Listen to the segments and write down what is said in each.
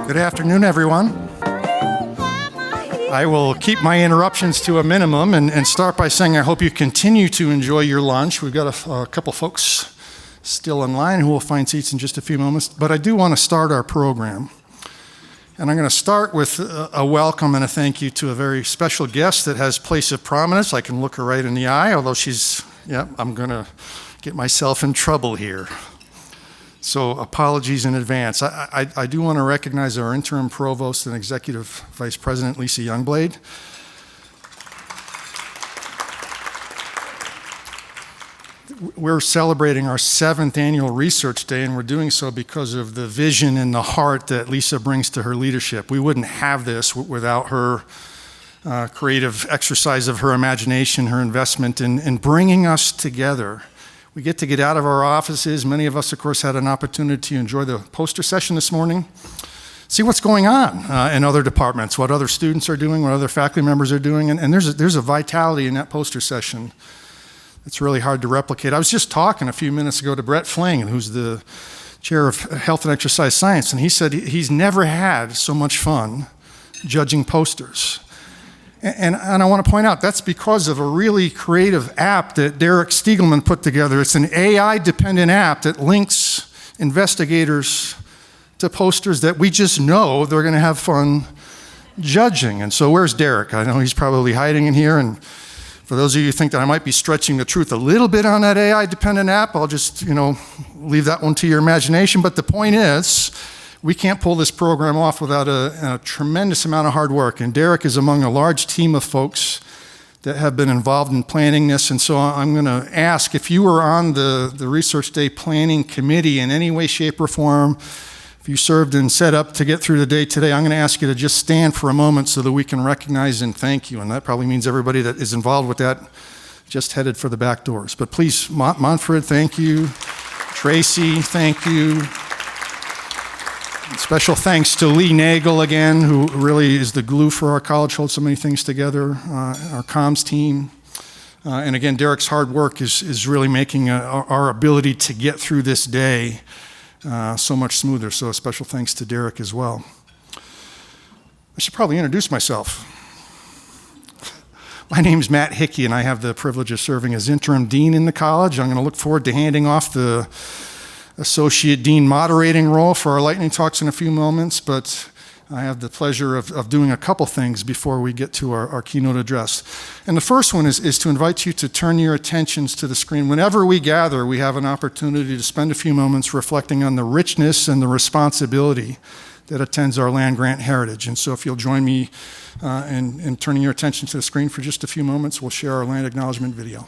Good afternoon, everyone. I will keep my interruptions to a minimum and start by saying I hope you continue to enjoy your lunch. We've got a couple folks still in line who will find seats in just a few moments, but I do want to start our program. And I'm going to start with a welcome and a thank you to a very special guest that has place of prominence. I can look her right in the eye, although I'm going to get myself in trouble here. So apologies in advance. I do want to recognize our interim provost and executive vice president, Lisa Youngblade. We're celebrating our 7th annual research day, and we're doing so because of the vision and the heart that Lisa brings to her leadership. We wouldn't have this without her creative exercise of her imagination, her investment in bringing us together. We get to get out of our offices. Many of us, of course, had an opportunity to enjoy the poster session this morning. See what's going on in other departments, what other students are doing, what other faculty members are doing, and there's a vitality in that poster session. It's really hard to replicate. I was just talking a few minutes ago to Brett Fling, who's the chair of health and exercise science, and he said he's never had so much fun judging posters. And I want to point out, that's because of a really creative app that Derek Stiegelman put together. It's an AI-dependent app that links investigators to posters that we just know they're going to have fun judging. And so where's Derek? I know he's probably hiding in here. And for those of you who think that I might be stretching the truth a little bit on that AI-dependent app, I'll just, leave that one to your imagination. But the point is, we can't pull this program off without a tremendous amount of hard work. And Derek is among a large team of folks that have been involved in planning this. And so I'm going to ask, if you were on the Research Day Planning Committee in any way, shape, or form, if you served and set up to get through the day today, I'm going to ask you to just stand for a moment so that we can recognize and thank you. And that probably means everybody that is involved with that just headed for the back doors. But please, Montfred, thank you. Tracy, thank you. Special thanks to Lee Nagel again, who really is the glue for our college, holds so many things together, our comms team. And again, Derek's hard work is really making our ability to get through this day so much smoother. So a special thanks to Derek as well. I should probably introduce myself. My name's Matt Hickey, and I have the privilege of serving as interim dean in the college. I'm going to look forward to handing off the Associate Dean moderating role for our lightning talks in a few moments, but I have the pleasure of doing a couple things before we get to our keynote address. And the first one is to invite you to turn your attentions to the screen. Whenever we gather, we have an opportunity to spend a few moments reflecting on the richness and the responsibility that attends our land-grant heritage. And so if you'll join me in turning your attention to the screen for just a few moments, we'll share our land acknowledgement video.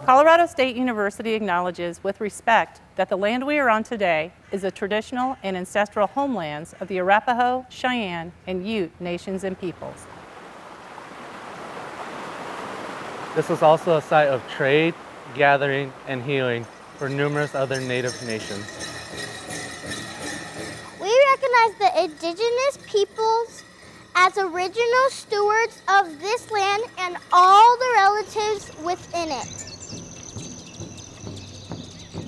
Colorado State University acknowledges with respect that the land we are on today is the traditional and ancestral homelands of the Arapaho, Cheyenne, and Ute nations and peoples. This was also a site of trade, gathering, and healing for numerous other native nations. We recognize the indigenous peoples as original stewards of this land and all the relatives within it.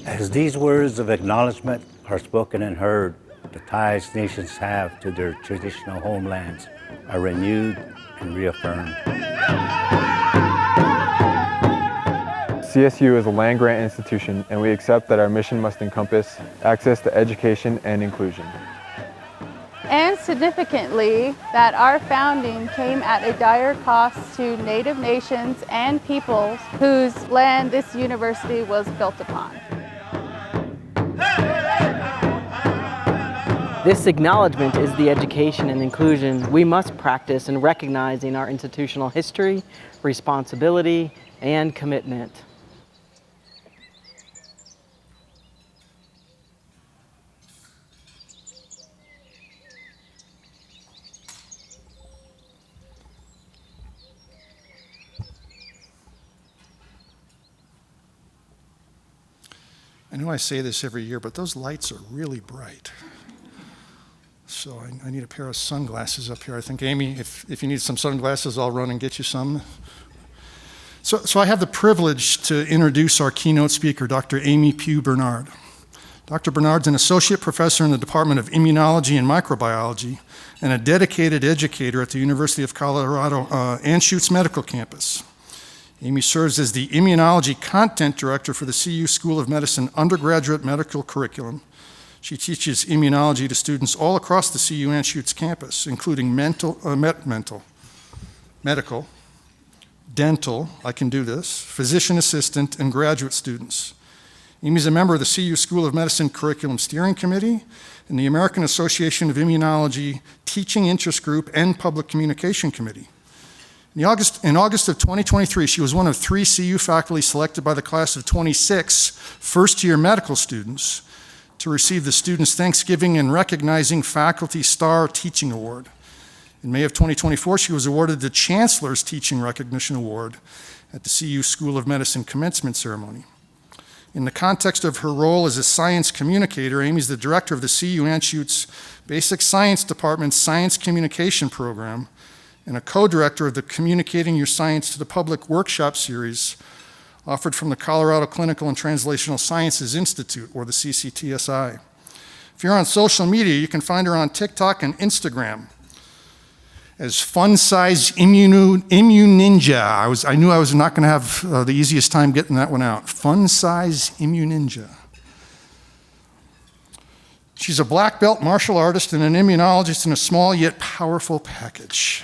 As these words of acknowledgement are spoken and heard, the ties nations have to their traditional homelands are renewed and reaffirmed. CSU is a land-grant institution, and we accept that our mission must encompass access to education and inclusion. And significantly, that our founding came at a dire cost to Native nations and peoples whose land this university was built upon. This acknowledgement is the education and inclusion we must practice in recognizing our institutional history, responsibility, and commitment. I know I say this every year, but those lights are really bright. So I need a pair of sunglasses up here. I think, Aimee, if you need some sunglasses, I'll run and get you some. So I have the privilege to introduce our keynote speaker, Dr. Aimee Pugh Bernard. Dr. Bernard's an associate professor in the Department of Immunology and Microbiology and a dedicated educator at the University of Colorado Anschutz Medical Campus. Aimee serves as the Immunology Content Director for the CU School of Medicine undergraduate medical curriculum. She teaches immunology to students all across the CU Anschutz campus, including medical, dental, I can do this, physician assistant, and graduate students. Aimee's a member of the CU School of Medicine Curriculum Steering Committee and the American Association of Immunology Teaching Interest Group and Public Communication Committee. In August of 2023, she was one of 3 CU faculty selected by the class of 26 first-year medical students to receive the Students' Thanksgiving and Recognizing Faculty Star Teaching Award. In May of 2024, she was awarded the Chancellor's Teaching Recognition Award at the CU School of Medicine commencement ceremony. In the context of her role as a science communicator, Aimee's the director of the CU Anschutz Basic Science Department's Science Communication Program and a co-director of the Communicating Your Science to the Public workshop series offered from the Colorado Clinical and Translational Sciences Institute, or the CCTSI. If you're on social media, you can find her on TikTok and Instagram as Fun Size Immuninja. I knew I was not going to have the easiest time getting that one out. Fun Size Immuninja. She's a black belt martial artist and an immunologist in a small yet powerful package.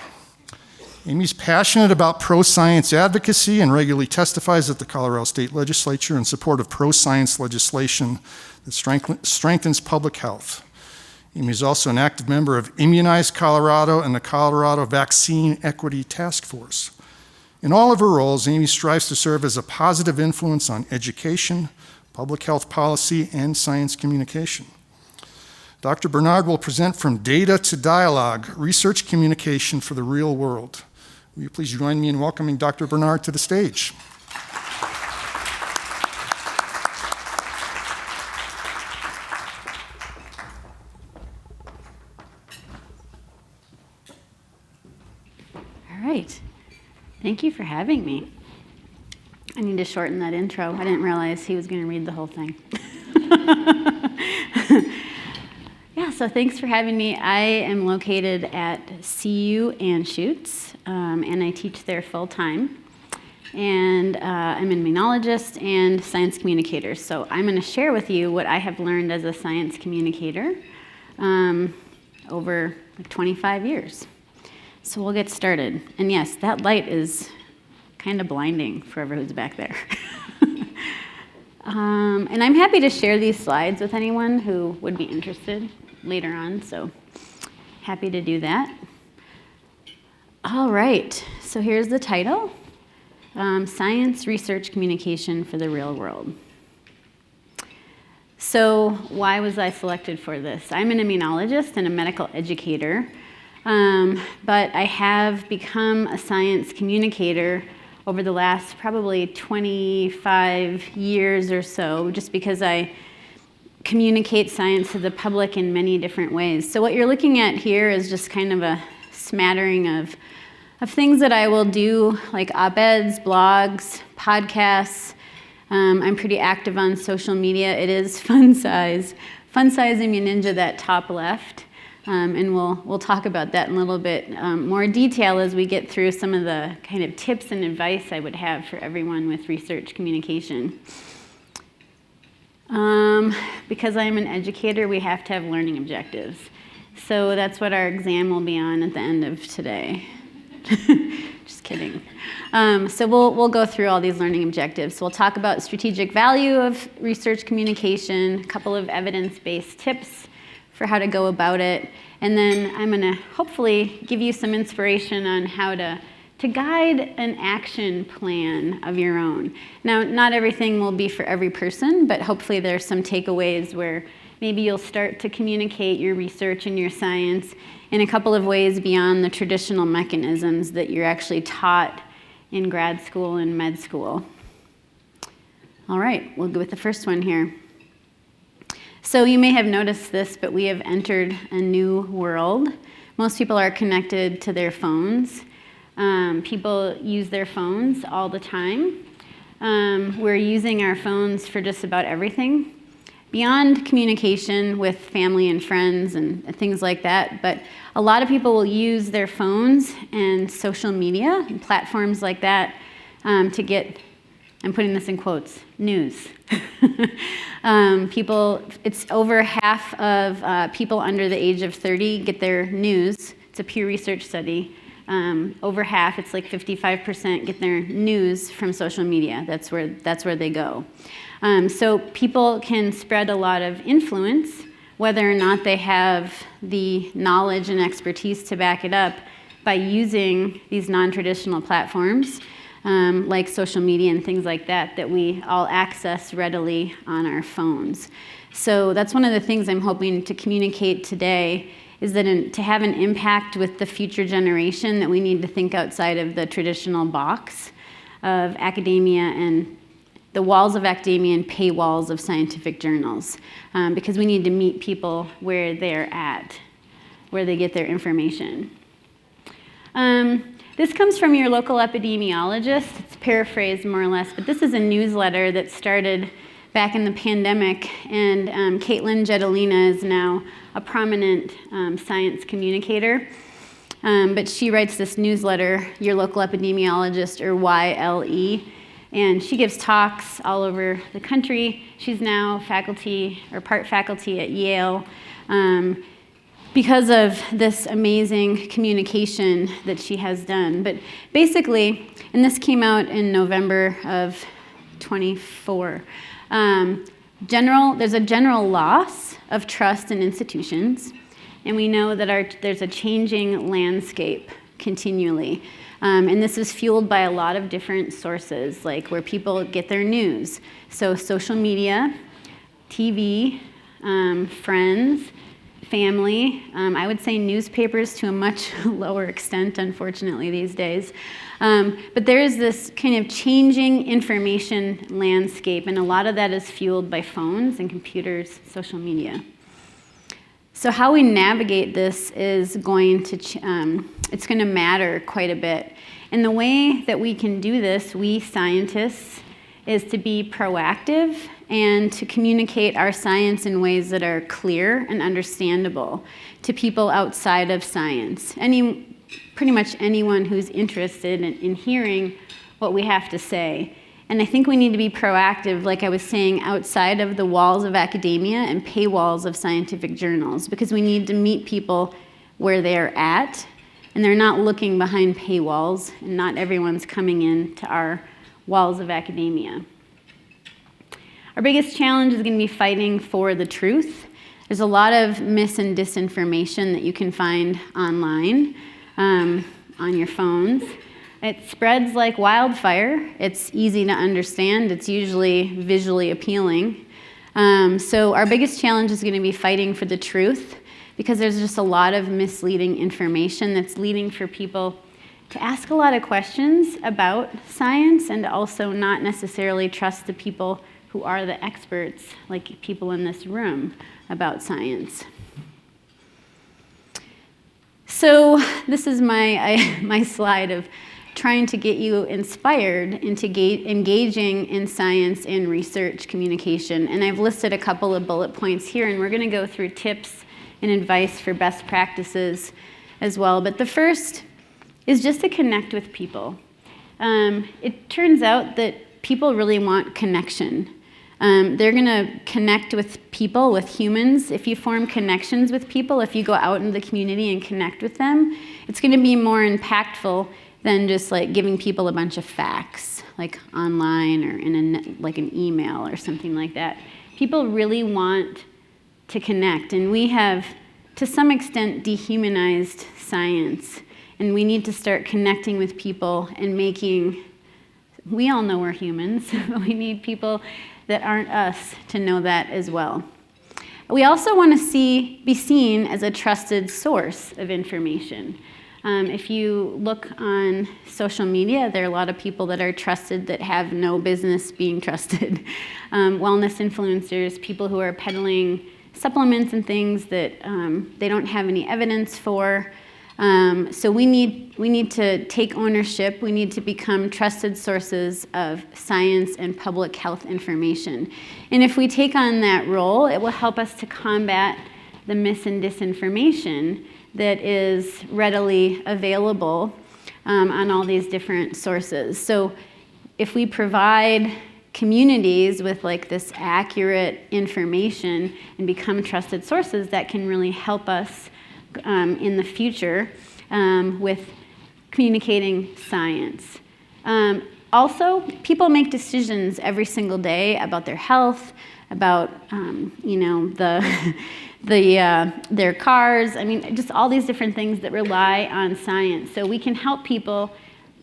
Aimee's passionate about pro-science advocacy and regularly testifies at the Colorado State Legislature in support of pro-science legislation that strengthens public health. Aimee is also an active member of Immunize Colorado and the Colorado Vaccine Equity Task Force. In all of her roles, Aimee strives to serve as a positive influence on education, public health policy, and science communication. Dr. Bernard will present From Data to Dialogue, Research Communication for the Real World. Will you please join me in welcoming Dr. Bernard to the stage? All right. Thank you for having me. I need to shorten that intro. I didn't realize he was going to read the whole thing. So thanks for having me. I am located at CU Anschutz, and I teach there full-time. And I'm an immunologist and science communicator. So I'm going to share with you what I have learned as a science communicator over 25 years. So we'll get started. And yes, that light is kind of blinding for whoever who's back there. And I'm happy to share these slides with anyone who would be interested later on, so happy to do that. All right, so here's the title, Science Research Communication for the Real World. So why was I selected for this? I'm an immunologist and a medical educator, but I have become a science communicator over the last probably 25 years or so, just because I communicate science to the public in many different ways. So what you're looking at here is just kind of a smattering of things that I will do, like op-eds, blogs, podcasts. I'm pretty active on social media. It is Fun Size Immuninja, that top left. And we'll talk about that in a little bit more detail as we get through some of the kind of tips and advice I would have for everyone with research communication. Because I'm an educator, we have to have learning objectives. So that's what our exam will be on at the end of today. Just kidding. So we'll go through all these learning objectives. So we'll talk about strategic value of research communication, a couple of evidence-based tips for how to go about it, and then I'm going to hopefully give you some inspiration on how to guide an action plan of your own. Now, not everything will be for every person, but hopefully there's some takeaways where maybe you'll start to communicate your research and your science in a couple of ways beyond the traditional mechanisms that you're actually taught in grad school and med school. All right, we'll go with the first one here. So you may have noticed this, but we have entered a new world. Most people are connected to their phones. People use their phones all the time. We're using our phones for just about everything, beyond communication with family and friends and things like that. But a lot of people will use their phones and social media and platforms like that to get, I'm putting this in quotes, news. It's over half of people under the age of 30 get their news. It's a Pew Research study. Over half, it's like 55%, get their news from social media. That's where they go. So people can spread a lot of influence, whether or not they have the knowledge and expertise to back it up, by using these non-traditional platforms like social media and things like that we all access readily on our phones. So that's one of the things I'm hoping to communicate today, is that to have an impact with the future generation, that we need to think outside of the traditional box of academia and the walls of academia and paywalls of scientific journals, because we need to meet people where they're at, where they get their information. This comes from your local epidemiologist. It's paraphrased more or less, but this is a newsletter that started back in the pandemic, and Caitlin Jedalina is now a prominent science communicator. But she writes this newsletter, Your Local Epidemiologist, or YLE, and she gives talks all over the country. She's now faculty, or part faculty at Yale, because of this amazing communication that she has done. But basically, and this came out in November of 24, there's a general loss of trust in institutions, and we know that there's a changing landscape continually. And this is fueled by a lot of different sources, like where people get their news. So social media, TV, friends, family, I would say newspapers to a much lower extent, unfortunately, these days. But there is this kind of changing information landscape, and a lot of that is fueled by phones and computers, social media. So how we navigate this is going to matter quite a bit. And the way that we can do this, we scientists, is to be proactive and to communicate our science in ways that are clear and understandable to people outside of science. Pretty much anyone who's interested in hearing what we have to say. And I think we need to be proactive, like I was saying, outside of the walls of academia and paywalls of scientific journals, because we need to meet people where they're at, and they're not looking behind paywalls, and not everyone's coming in to our walls of academia. Our biggest challenge is going to be fighting for the truth. There's a lot of mis and disinformation that you can find online on your phones. It spreads like wildfire. It's easy to understand. It's usually visually appealing. So our biggest challenge is going to be fighting for the truth, because there's just a lot of misleading information that's leading for people to ask a lot of questions about science and also not necessarily trust the people who are the experts, like people in this room, about science. So this is my slide of trying to get you inspired into engaging in science and research communication. And I've listed a couple of bullet points here, and we're going to go through tips and advice for best practices as well. But the first is just to connect with people. It turns out that people really want connection. They're going to connect with people, with humans. If you form connections with people, if you go out into the community and connect with them, it's going to be more impactful than just like giving people a bunch of facts, like online or in like an email or something like that. People really want to connect, and we have, to some extent, dehumanized science, and we need to start connecting with people and we all know we're humans, but we need people that aren't us to know that as well. We also want to be seen as a trusted source of information. If you look on social media, there are a lot of people that are trusted that have no business being trusted. Wellness influencers, people who are peddling supplements and things that they don't have any evidence for. So we need to take ownership. We need to become trusted sources of science and public health information. And if we take on that role, it will help us to combat the mis and disinformation that is readily available on all these different sources. So if we provide communities with like this accurate information and become trusted sources, that can really help us in the future with communicating science. Also, people make decisions every single day about their health, about their cars. I mean, just all these different things that rely on science. So we can help people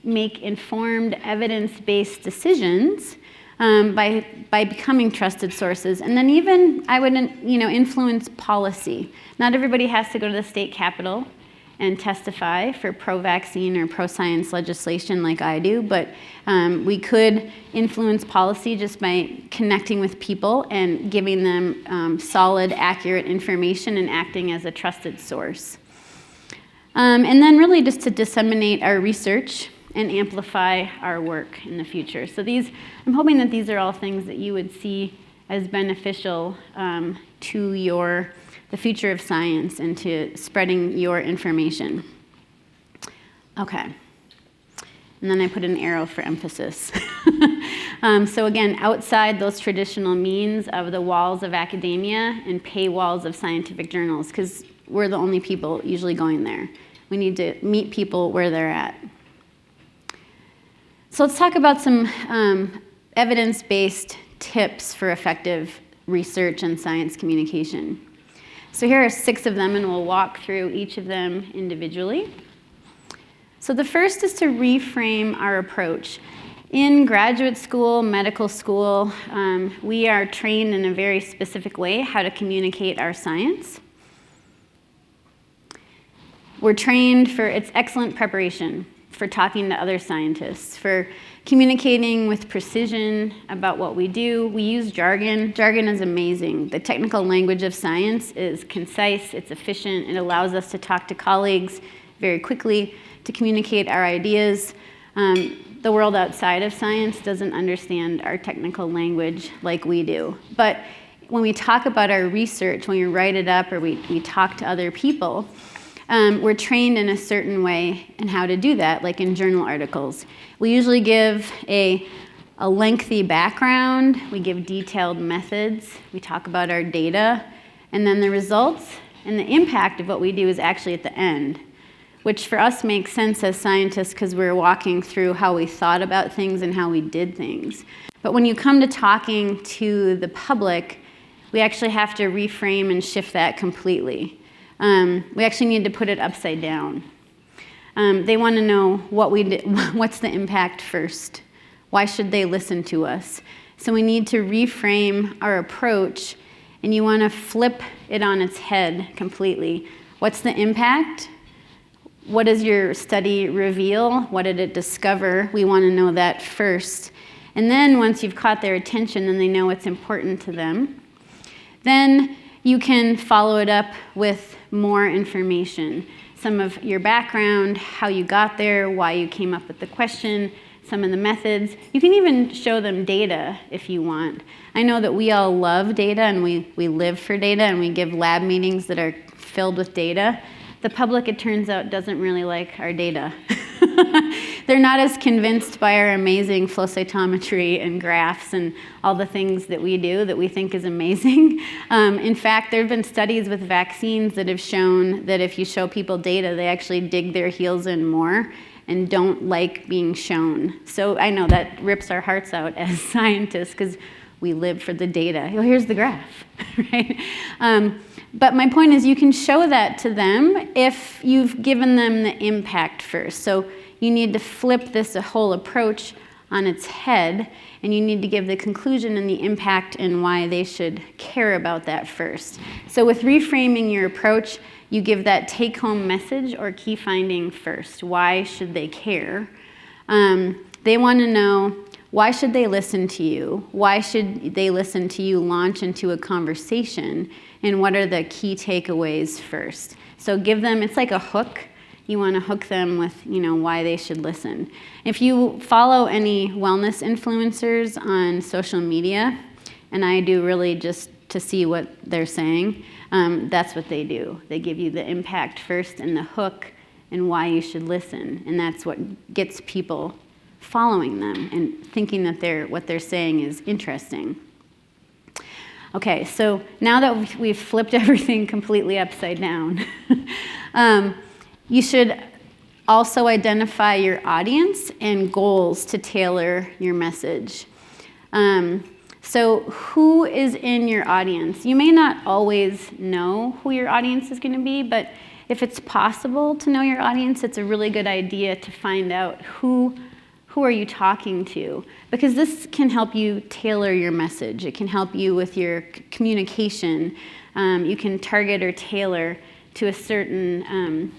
make informed, evidence-based decisions by becoming trusted sources. And then even, I would influence policy. Not everybody has to go to the state capitol and testify for pro-vaccine or pro-science legislation like I do, but we could influence policy just by connecting with people and giving them solid, accurate information and acting as a trusted source. And then really just to disseminate our research and amplify our work in the future. So I'm hoping that these are all things that you would see as beneficial to the future of science and to spreading your information. Okay. And then I put an arrow for emphasis. So again, outside those traditional means of the walls of academia and paywalls of scientific journals, because we're the only people usually going there. We need to meet people where they're at. So let's talk about some evidence-based tips for effective research and science communication. So here are 6 of them, and we'll walk through each of them individually. So the first is to reframe our approach. In graduate school, medical school, we are trained in a very specific way how to communicate our science. We're trained for its excellent preparation, for talking to other scientists, for communicating with precision about what we do. We use jargon. Jargon is amazing. The technical language of science is concise, it's efficient, it allows us to talk to colleagues very quickly, to communicate our ideas. The world outside of science doesn't understand our technical language like we do. But when we talk about our research, when we write it up or we talk to other people, we're trained in a certain way in how to do that, like in journal articles. We usually give a lengthy background, we give detailed methods, we talk about our data, and then the results and the impact of what we do is actually at the end, which for us makes sense as scientists because we're walking through how we thought about things and how we did things. But when you come to talking to the public, we actually have to reframe and shift that completely. We actually need to put it upside down. They want to know what we did, what's the impact first. Why should they listen to us? So we need to reframe our approach, and you want to flip it on its head completely. What's the impact? What does your study reveal? What did it discover? We want to know that first. And then once you've caught their attention and they know what's important to them, then you can follow it up with more information. Some of your background, how you got there, why you came up with the question, some of the methods. You can even show them data if you want. I know that we all love data and we live for data and we give lab meetings that are filled with data. The public, it turns out, doesn't really like our data. They're not as convinced by our amazing flow cytometry and graphs and all the things that we do that we think is amazing. In fact, there have been studies with vaccines that have shown that if you show people data, they actually dig their heels in more and don't like being shown. So I know that rips our hearts out as scientists because we live for the data. Oh, here's the graph, right? But my point is you can show that to them if you've given them the impact first. So you need to flip this whole approach on its head, and you need to give the conclusion and the impact and why they should care about that first. So with reframing your approach, you give that take-home message or key finding first. Why should they care? They want to know, why should they listen to you? Why should they listen to you launch into a conversation? And what are the key takeaways first? So give them, it's like a hook. You want to hook them with, why they should listen. If you follow any wellness influencers on social media, and I do really just to see what they're saying, that's what they do. They give you the impact first and the hook and why you should listen. And that's what gets people following them and thinking that what they're saying is interesting. Okay, so now that we've flipped everything completely upside down, you should also identify your audience and goals to tailor your message. So who is in your audience? You may not always know who your audience is going to be, but if it's possible to know your audience, it's a really good idea to find out who are you talking to, because this can help you tailor your message. It can help you with your communication. You can target or tailor to a certain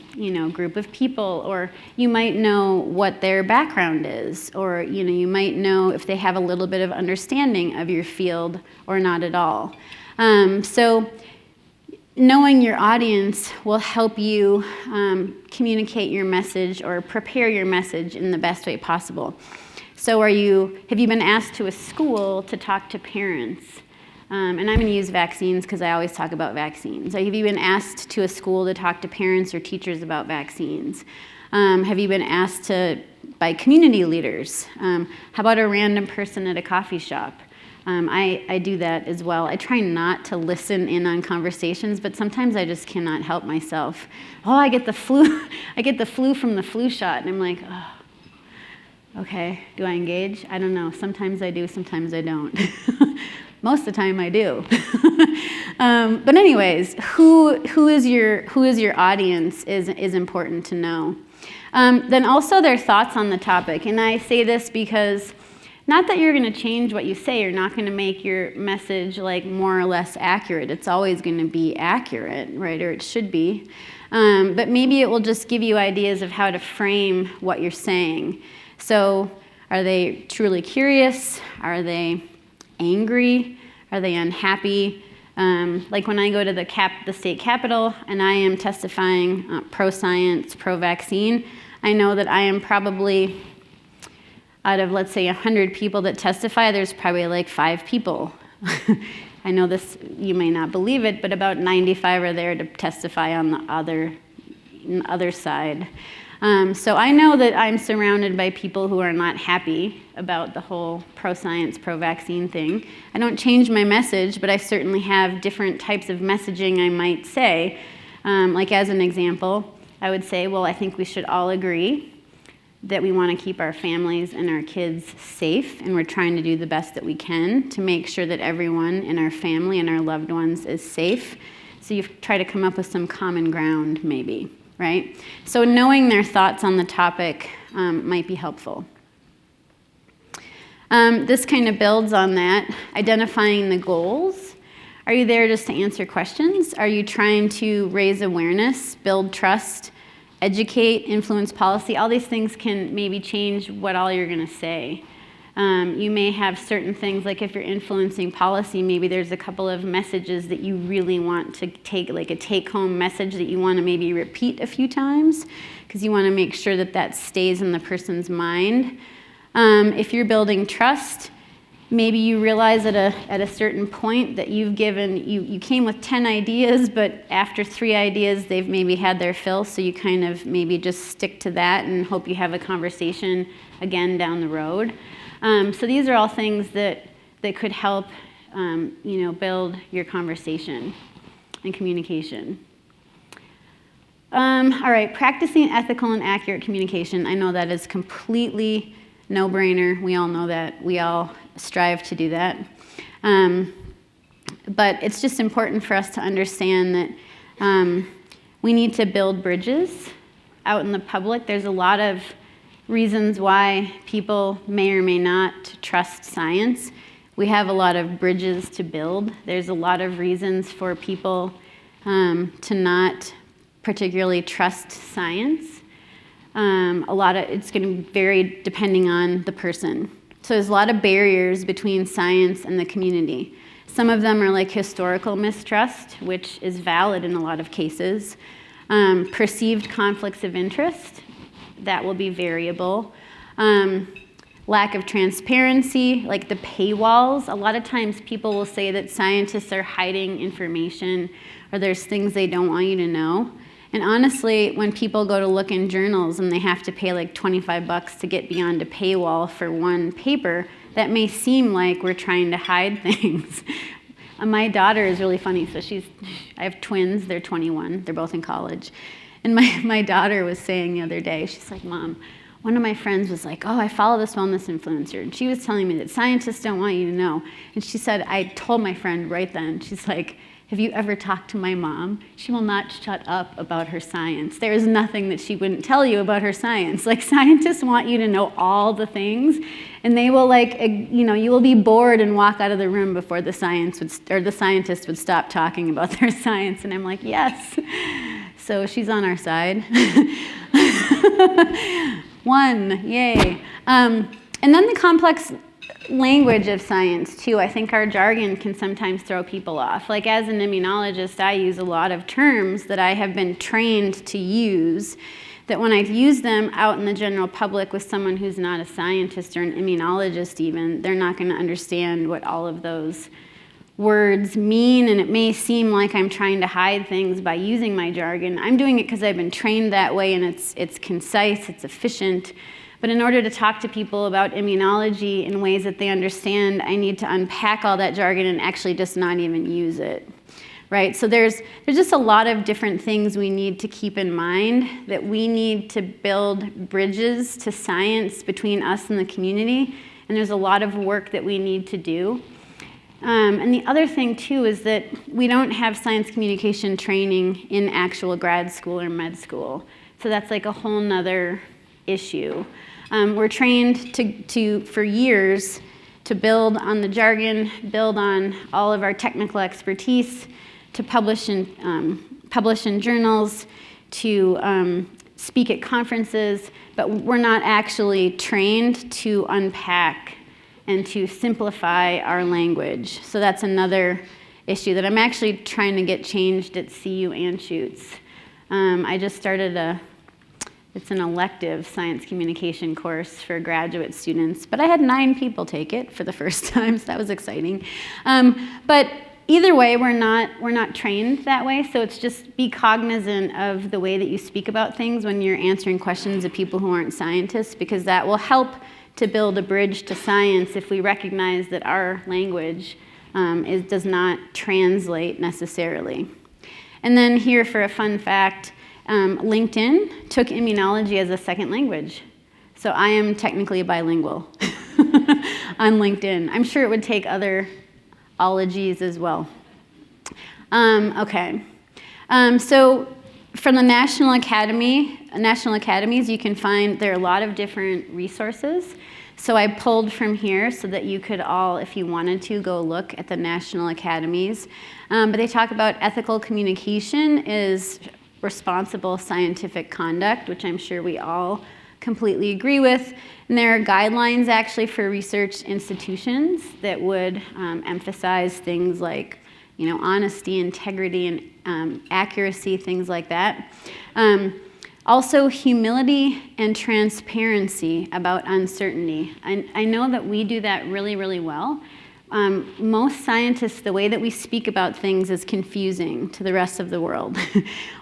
group of people, or you might know what their background is, or you might know if they have a little bit of understanding of your field or not at all. So knowing your audience will help you communicate your message or prepare your message in the best way possible. So have you been asked to a school to talk to parents? And I'm going to use vaccines because I always talk about vaccines. Have you been asked to a school to talk to parents or teachers about vaccines? Have you been asked by community leaders? How about a random person at a coffee shop? I do that as well. I try not to listen in on conversations, but sometimes I just cannot help myself. Oh, I get the flu. I get the flu from the flu shot, and I'm like, oh, okay, do I engage? I don't know. Sometimes I do, sometimes I don't. Most of the time I do. But anyways, who is your audience is important to know. Then also their thoughts on the topic. And I say this because not that you're going to change what you say. You're not going to make your message more or less accurate. It's always going to be accurate, right? Or it should be. But maybe it will just give you ideas of how to frame what you're saying. So are they truly curious? Are they angry? Are they unhappy? Like when I go to the state capitol and I am testifying pro-science, pro-vaccine, I know that I am probably, out of, let's say, 100 people that testify, there's probably 5 people. I know this, you may not believe it, but about 95 are there to testify on the other side. So I know that I'm surrounded by people who are not happy about the whole pro-science, pro-vaccine thing. I don't change my message, but I certainly have different types of messaging I might say. As an example, I would say, well, I think we should all agree that we want to keep our families and our kids safe, and we're trying to do the best that we can to make sure that everyone in our family and our loved ones is safe. So you try to come up with some common ground, maybe. Right? So knowing their thoughts on the topic might be helpful. This kind of builds on that. Identifying the goals. Are you there just to answer questions? Are you trying to raise awareness, build trust, educate, influence policy? All these things can maybe change what all you're going to say. You may have certain things, like if you're influencing policy, maybe there's a couple of messages that you really want to take, like a take-home message that you want to maybe repeat a few times, because you want to make sure that stays in the person's mind. If you're building trust, maybe you realize at a certain point that you came with 10 ideas, but after 3 ideas, they've maybe had their fill, so you kind of maybe just stick to that and hope you have a conversation again down the road. So these are all things that could help, build your conversation and communication. All right, practicing ethical and accurate communication. I know that is completely no-brainer. We all know that. We all strive to do that. But it's just important for us to understand that we need to build bridges out in the public. There's a lot of reasons why people may or may not trust science. We have a lot of bridges to build. There's a lot of reasons for people to not particularly trust science. It's going to vary depending on the person. So there's a lot of barriers between science and the community. Some of them are like historical mistrust, which is valid in a lot of cases. Perceived conflicts of interest, that will be variable. Lack of transparency, like the paywalls. A lot of times people will say that scientists are hiding information or there's things they don't want you to know. And honestly, when people go to look in journals and they have to pay like $25 to get beyond a paywall for one paper, that may seem like we're trying to hide things. My daughter is really funny. So I have twins, they're 21, they're both in college. And my daughter was saying the other day, she's like, Mom, one of my friends was like, oh, I follow this wellness influencer. And she was telling me that scientists don't want you to know. And she said, I told my friend right then, she's like, have you ever talked to my mom? She will not shut up about her science. There is nothing that she wouldn't tell you about her science. Like, scientists want you to know all the things, and they will you will be bored and walk out of the room before the scientist would stop talking about their science. And I'm like, yes. So she's on our side. One, yay. And then the complex language of science too. I think our jargon can sometimes throw people off. Like, as an immunologist, I use a lot of terms that I have been trained to use, that when I use them out in the general public with someone who's not a scientist or an immunologist even, they're not going to understand what all of those words mean, and it may seem like I'm trying to hide things by using my jargon. I'm doing it because I've been trained that way, and it's concise, it's efficient. But in order to talk to people about immunology in ways that they understand, I need to unpack all that jargon and actually just not even use it, right? So there's just a lot of different things we need to keep in mind, that we need to build bridges to science between us and the community, and there's a lot of work that we need to do. And the other thing too is that we don't have science communication training in actual grad school or med school. So that's like a whole nother issue. We're trained for years to build on the jargon, build on all of our technical expertise, to publish in journals, to speak at conferences, but we're not actually trained to unpack and to simplify our language. So that's another issue that I'm actually trying to get changed at CU Anschutz. I just started it's an elective science communication course for graduate students, but I had 9 people take it for the first time, so that was exciting. But either way, we're not trained that way, so it's just be cognizant of the way that you speak about things when you're answering questions of people who aren't scientists, because that will help to build a bridge to science if we recognize that our language does not translate necessarily. And then here for a fun fact, LinkedIn took immunology as a second language. So I am technically bilingual on LinkedIn. I'm sure it would take other ologies as well. Okay. So from the National Academies, you can find there are a lot of different resources. So I pulled from here so that you could all, if you wanted to, go look at the National Academies. But they talk about ethical communication is responsible scientific conduct, which I'm sure we all completely agree with. And there are guidelines actually for research institutions that would emphasize things like, honesty, integrity, and accuracy, things like that. Also, humility and transparency about uncertainty. I know that we do that really, really well. Most scientists, the way that we speak about things is confusing to the rest of the world.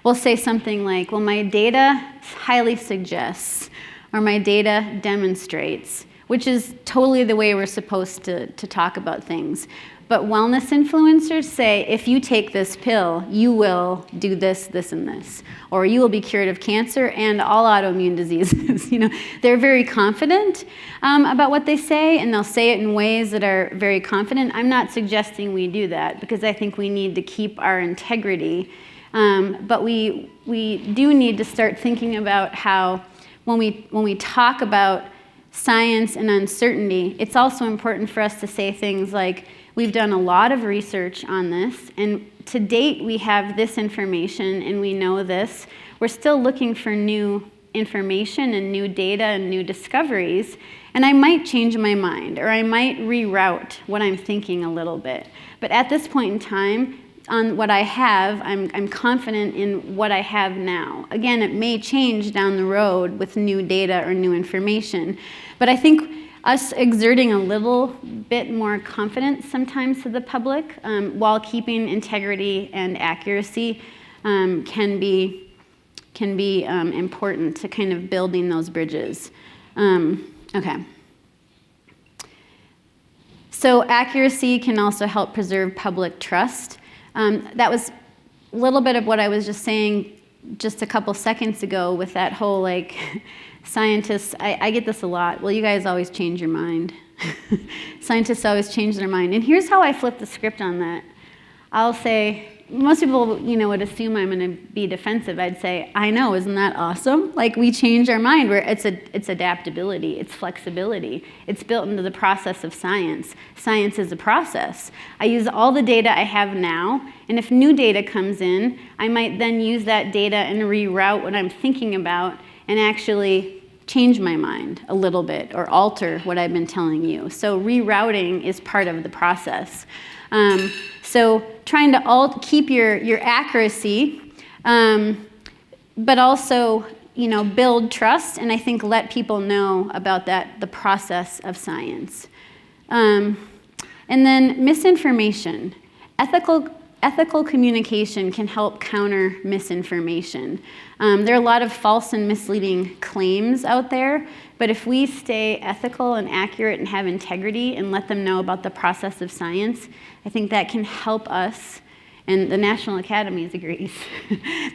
We'll say something like, well, my data highly suggests, or my data demonstrates, which is totally the way we're supposed to talk about things. But wellness influencers say, if you take this pill, you will do this, this, and this. Or you will be cured of cancer and all autoimmune diseases. They're very confident about what they say, and they'll say it in ways that are very confident. I'm not suggesting we do that, because I think we need to keep our integrity. But we do need to start thinking about how when we talk about science and uncertainty, it's also important for us to say things like, we've done a lot of research on this, and to date, we have this information and we know this. We're still looking for new information and new data and new discoveries, and I might change my mind, or I might reroute what I'm thinking a little bit. But at this point in time, on what I have, I'm confident in what I have now. Again, it may change down the road with new data or new information, but I think us exerting a little bit more confidence sometimes to the public while keeping integrity and accuracy can be important to kind of building those bridges. Okay. So accuracy can also help preserve public trust. That was a little bit of what I was just saying just a couple seconds ago with that whole like scientists. I get this a lot. Well, you guys always change your mind. Scientists always change their mind. And here's how I flip the script on that. I'll say, most people, would assume I'm going to be defensive. I'd say, I know, isn't that awesome? Like, we change our mind. It's adaptability, it's flexibility. It's built into the process of science. Science is a process. I use all the data I have now, and if new data comes in, I might then use that data and reroute what I'm thinking about and actually change my mind a little bit or alter what I've been telling you. So rerouting is part of the process. So trying to keep your accuracy, but also, build trust, and I think let people know about the process of science. And then misinformation. Ethical communication can help counter misinformation. There are a lot of false and misleading claims out there, but if we stay ethical and accurate and have integrity and let them know about the process of science, I think that can help us, and the National Academies agrees,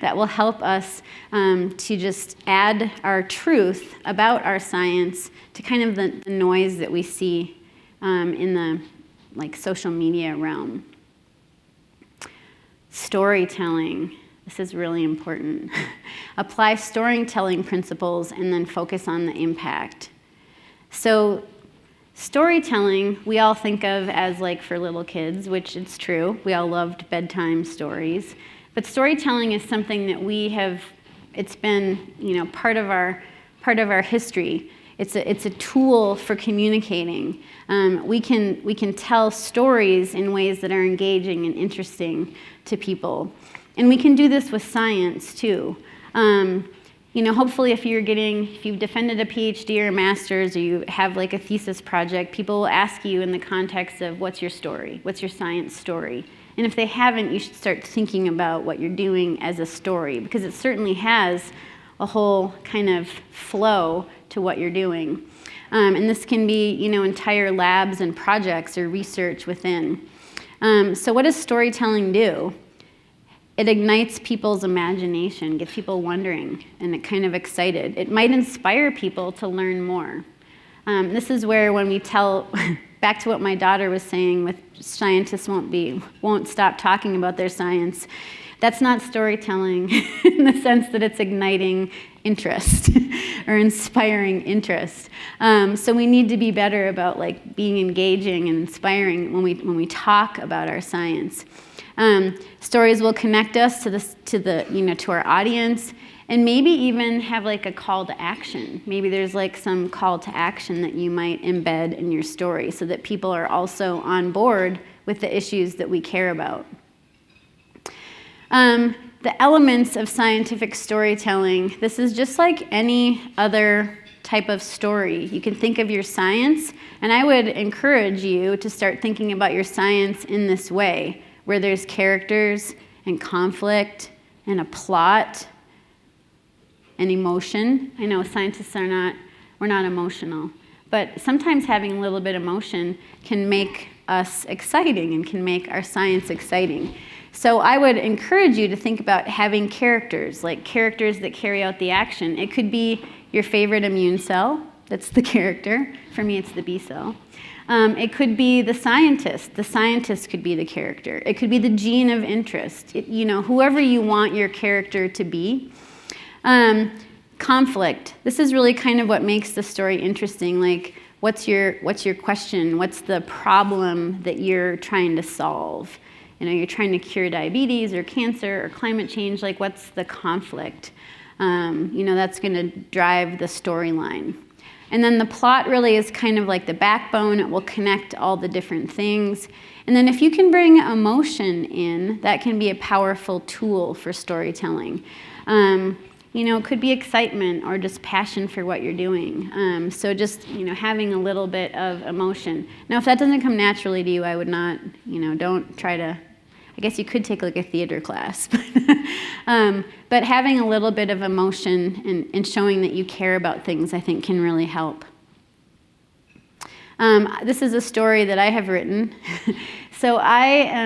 that will help us to just add our truth about our science to kind of the noise that we see in the social media realm. Storytelling. This is really important. Apply storytelling principles and then focus on the impact. So storytelling, we all think of as for little kids, which it's true. We all loved bedtime stories. But storytelling is something that it's been, part of our history. It's a tool for communicating. We can tell stories in ways that are engaging and interesting to people. And we can do this with science too. Hopefully if you've defended a Ph.D. or a master's, or you have a thesis project, people will ask you in the context of what's your story? What's your science story? And if they haven't, you should start thinking about what you're doing as a story, because it certainly has a whole kind of flow to what you're doing. And this can be, entire labs and projects or research within. So what does storytelling do? It ignites people's imagination, gets people wondering, and it kind of excited. It might inspire people to learn more. This is where when we tell, back to what my daughter was saying with scientists won't stop talking about their science, that's not storytelling in the sense that it's igniting interest or inspiring interest. So we need to be better about being engaging and inspiring when we talk about our science. Stories will connect us to our audience, and maybe even have a call to action. Maybe there's some call to action that you might embed in your story so that people are also on board with the issues that we care about. The elements of scientific storytelling, this is just like any other type of story. You can think of your science, and I would encourage you to start thinking about your science in this way, where there's characters and conflict and a plot and emotion. I know scientists we're not emotional, but sometimes having a little bit of emotion can make us exciting and can make our science exciting. So I would encourage you to think about having characters, characters that carry out the action. It could be your favorite immune cell, that's the character. For me, it's the B cell. It could be the scientist. The scientist could be the character. It could be the gene of interest. Whoever you want your character to be. Conflict. This is really kind of what makes the story interesting. What's your question? What's the problem that you're trying to solve? you're trying to cure diabetes or cancer or climate change, like what's the conflict? That's going to drive the storyline. And then the plot really is kind of like the backbone. It will connect all the different things. And then if you can bring emotion in, that can be a powerful tool for storytelling. It could be excitement or just passion for what you're doing. So just, having a little bit of emotion. Now, if that doesn't come naturally to you, I would not, don't try to, I guess you could take like a theater class. But having a little bit of emotion and showing that you care about things, I think, can really help. This is a story that I have written. So I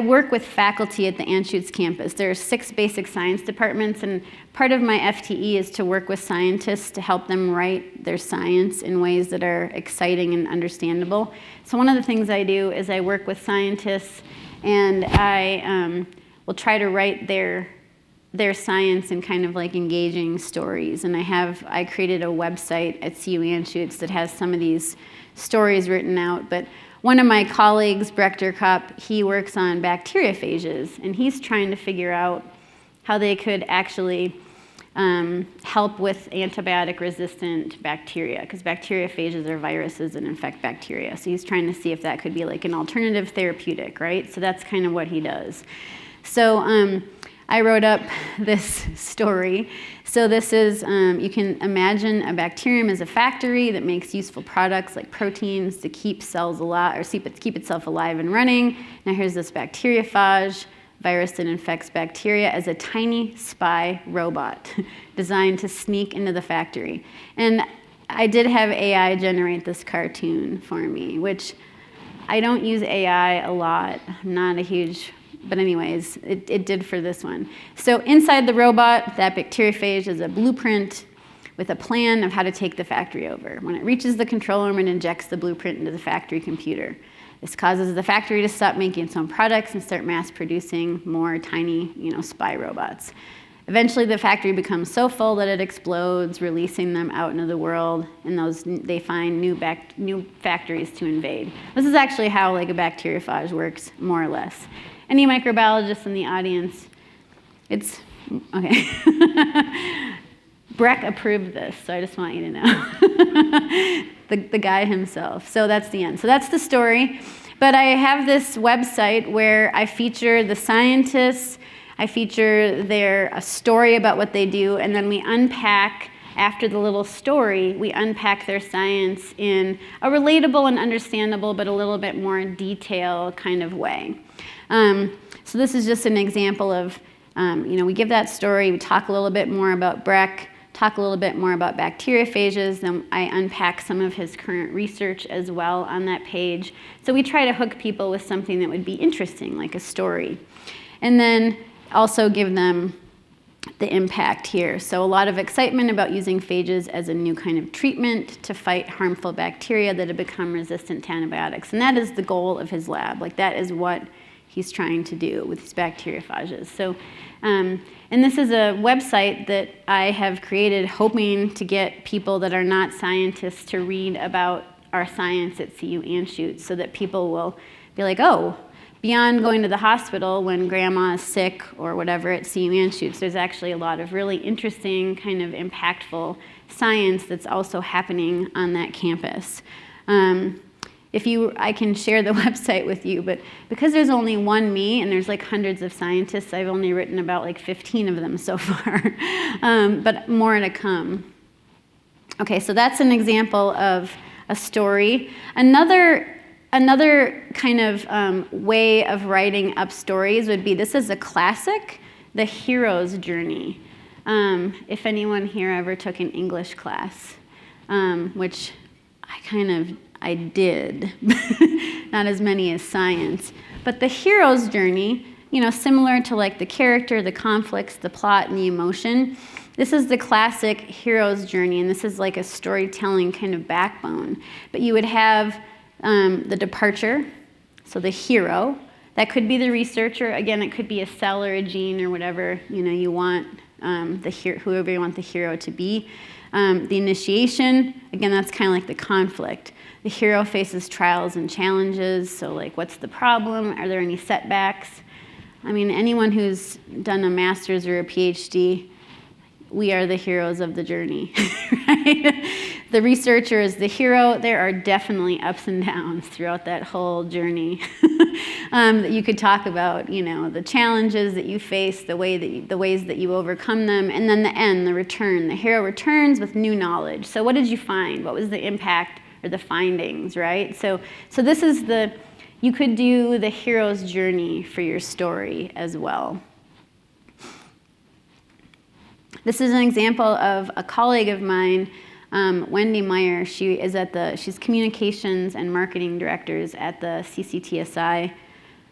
work with faculty at the Anschutz campus. There are 6 basic science departments, and part of my FTE is to work with scientists to help them write their science in ways that are exciting and understandable. So one of the things I do is I work with scientists, and I will try to write their science in kind of like engaging stories. And I created a website at CU Anschutz that has some of these stories written out. But one of my colleagues, Brechter Kopp, he works on bacteriophages, and he's trying to figure out how they could actually help with antibiotic-resistant bacteria, because bacteriophages are viruses that infect bacteria. So he's trying to see if that could be like an alternative therapeutic, right? So that's kind of what he does. So I wrote up this story. So this is, you can imagine a bacterium as a factory that makes useful products like proteins to keep cells alive, or keep itself alive and running. Now here's this bacteriophage, virus that infects bacteria, as a tiny spy robot designed to sneak into the factory. And I did have AI generate this cartoon for me, which I don't use AI a lot. I'm not a huge, but anyways, it did for this one. So inside the robot, that bacteriophage is a blueprint with a plan of how to take the factory over. When it reaches the control room, it injects the blueprint into the factory computer. This causes the factory to stop making its own products and start mass producing more tiny, spy robots. Eventually, the factory becomes so full that it explodes, releasing them out into the world, and they find new factories to invade. This is actually how like a bacteriophage works, more or less. Any microbiologists in the audience? It's okay. Breck approved this, so I just want you to know. the guy himself. So that's the end. So that's the story. But I have this website where I feature the scientists, I feature a story about what they do, and then we unpack, after the little story, we unpack their science in a relatable and understandable, but a little bit more detailed kind of way. So this is just an example of, we give that story, we talk a little bit more about Breck, talk a little bit more about bacteriophages, then I unpack some of his current research as well on that page. So we try to hook people with something that would be interesting, like a story. And then also give them the impact here. So a lot of excitement about using phages as a new kind of treatment to fight harmful bacteria that have become resistant to antibiotics. And that is the goal of his lab. Like that is what he's trying to do with his bacteriophages. So, and this is a website that I have created hoping to get people that are not scientists to read about our science at CU Anschutz, so that people will be like, oh, beyond going to the hospital when grandma is sick or whatever at CU Anschutz, there's actually a lot of really interesting, kind of impactful science that's also happening on that campus. I can share the website with you, but because there's only one me and there's like hundreds of scientists, I've only written about like 15 of them so far, but more to come. Okay, so that's an example of a story. Another kind of way of writing up stories would be, this is a classic, the hero's journey. If anyone here ever took an English class, which I did, not as many as science. But the hero's journey, similar to like the character, the conflicts, the plot, and the emotion, this is the classic hero's journey, and this is like a storytelling kind of backbone. But you would have the departure, so the hero. That could be the researcher. Again, it could be a cell or a gene or whatever you want whoever you want the hero to be. The initiation, again, that's kind of like the conflict. The hero faces trials and challenges, so like, what's the problem? Are there any setbacks? I mean, anyone who's done a master's or a PhD, we are the heroes of the journey, right? The researcher is the hero. There are definitely ups and downs throughout that whole journey that you could talk about, you know, the challenges that you face, the ways that you overcome them, and then the end, the return. The hero returns with new knowledge. So what did you find? What was the impact or the findings, right? So this is you could do the hero's journey for your story as well. This is an example of a colleague of mine, Wendy Meyer. She's communications and marketing directors at the CHHS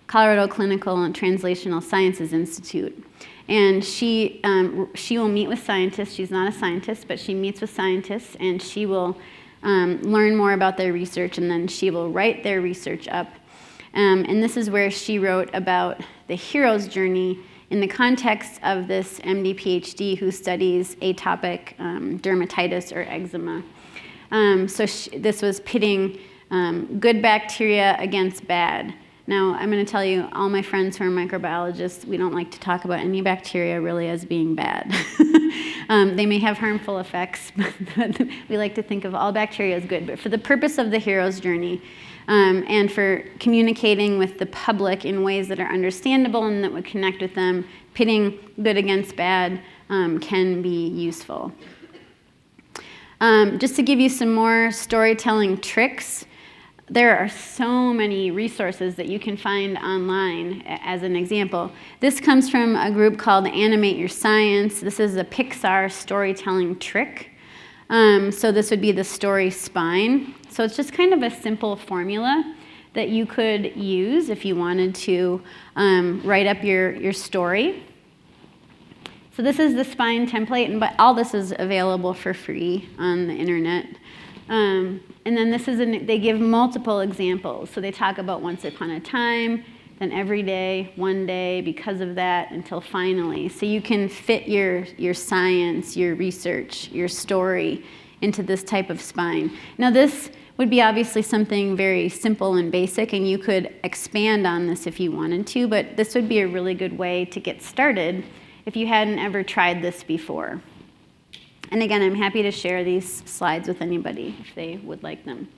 Colorado Clinical and Translational Sciences Institute. And she will meet with scientists. She's not a scientist, but she meets with scientists, and she will learn more about their research, and then she will write their research up. And this is where she wrote about the hero's journey in the context of this MD PhD who studies atopic dermatitis or eczema. This was pitting good bacteria against bad. Now, I'm going to tell you, all my friends who are microbiologists, we don't like to talk about any bacteria really as being bad. They may have harmful effects, but we like to think of all bacteria as good. But for the purpose of the hero's journey, and for communicating with the public in ways that are understandable and that would connect with them, pitting good against bad can be useful. Just to give you some more storytelling tricks, there are so many resources that you can find online as an example. This comes from a group called Animate Your Science. This is a Pixar storytelling trick. So this would be the story spine. So it's just kind of a simple formula that you could use if you wanted to write up your story. So this is the spine template, but all this is available for free on the internet. And then they give multiple examples. So they talk about once upon a time, then every day, one day, because of that, until finally. So you can fit your science, your research, your story into this type of spine. Now this would be obviously something very simple and basic, and you could expand on this if you wanted to, but this would be a really good way to get started if you hadn't ever tried this before. And again, I'm happy to share these slides with anybody if they would like them.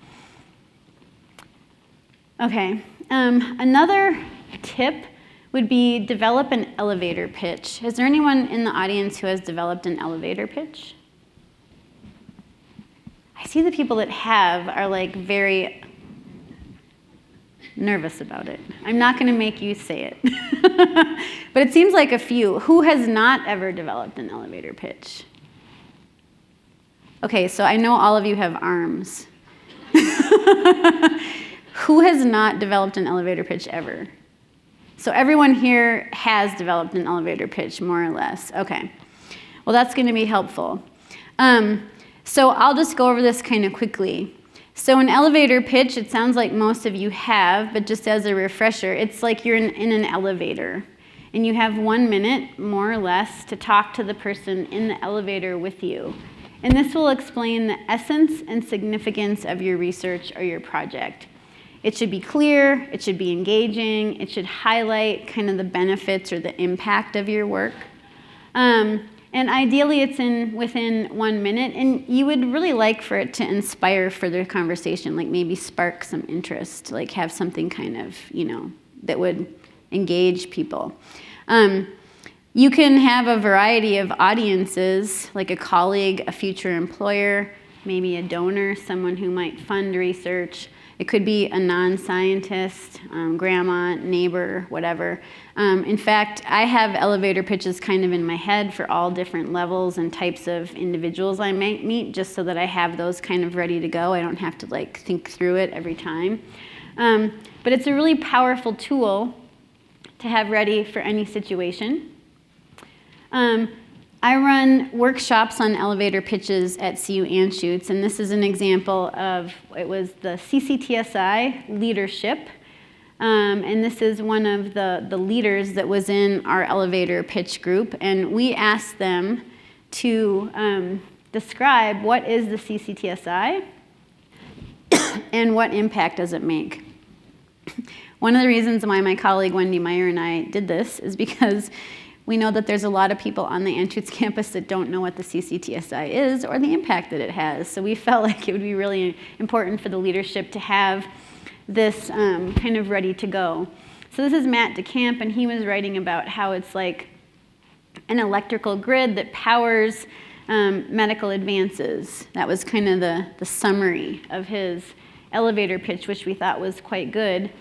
Okay, another tip would be develop an elevator pitch. Is there anyone in the audience who has developed an elevator pitch? I see the people that have are like very nervous about it. I'm not going to make you say it. But it seems like a few. Who has not ever developed an elevator pitch? Okay, so I know all of you have arms. Who has not developed an elevator pitch ever? So everyone here has developed an elevator pitch, more or less. Okay. Well, that's going to be helpful. So I'll just go over this kind of quickly. So an elevator pitch, it sounds like most of you have, but just as a refresher, it's like you're in an elevator, and you have 1 minute, more or less, to talk to the person in the elevator with you. And this will explain the essence and significance of your research or your project. It should be clear, it should be engaging, it should highlight kind of the benefits or the impact of your work. And ideally it's within 1 minute, and you would really like for it to inspire further conversation, like maybe spark some interest, like have something kind of, that would engage people. You can have a variety of audiences, like a colleague, a future employer, maybe a donor, someone who might fund research. It could be a non-scientist, grandma, neighbor, whatever. In fact, I have elevator pitches kind of in my head for all different levels and types of individuals I might meet, just so that I have those kind of ready to go. I don't have to think through it every time. But it's a really powerful tool to have ready for any situation. I run workshops on elevator pitches at CU Anschutz, and this is an example of, it was the CHHS leadership, and this is one of the leaders that was in our elevator pitch group, and we asked them to describe what is the CCTSI and what impact does it make. One of the reasons why my colleague Wendy Meyer and I did this is because we know that there's a lot of people on the Anschutz campus that don't know what the CCTSI is or the impact that it has. So we felt like it would be really important for the leadership to have this kind of ready to go. So this is Matt DeCamp, and he was writing about how it's like an electrical grid that powers medical advances. That was kind of the summary of his elevator pitch, which we thought was quite good.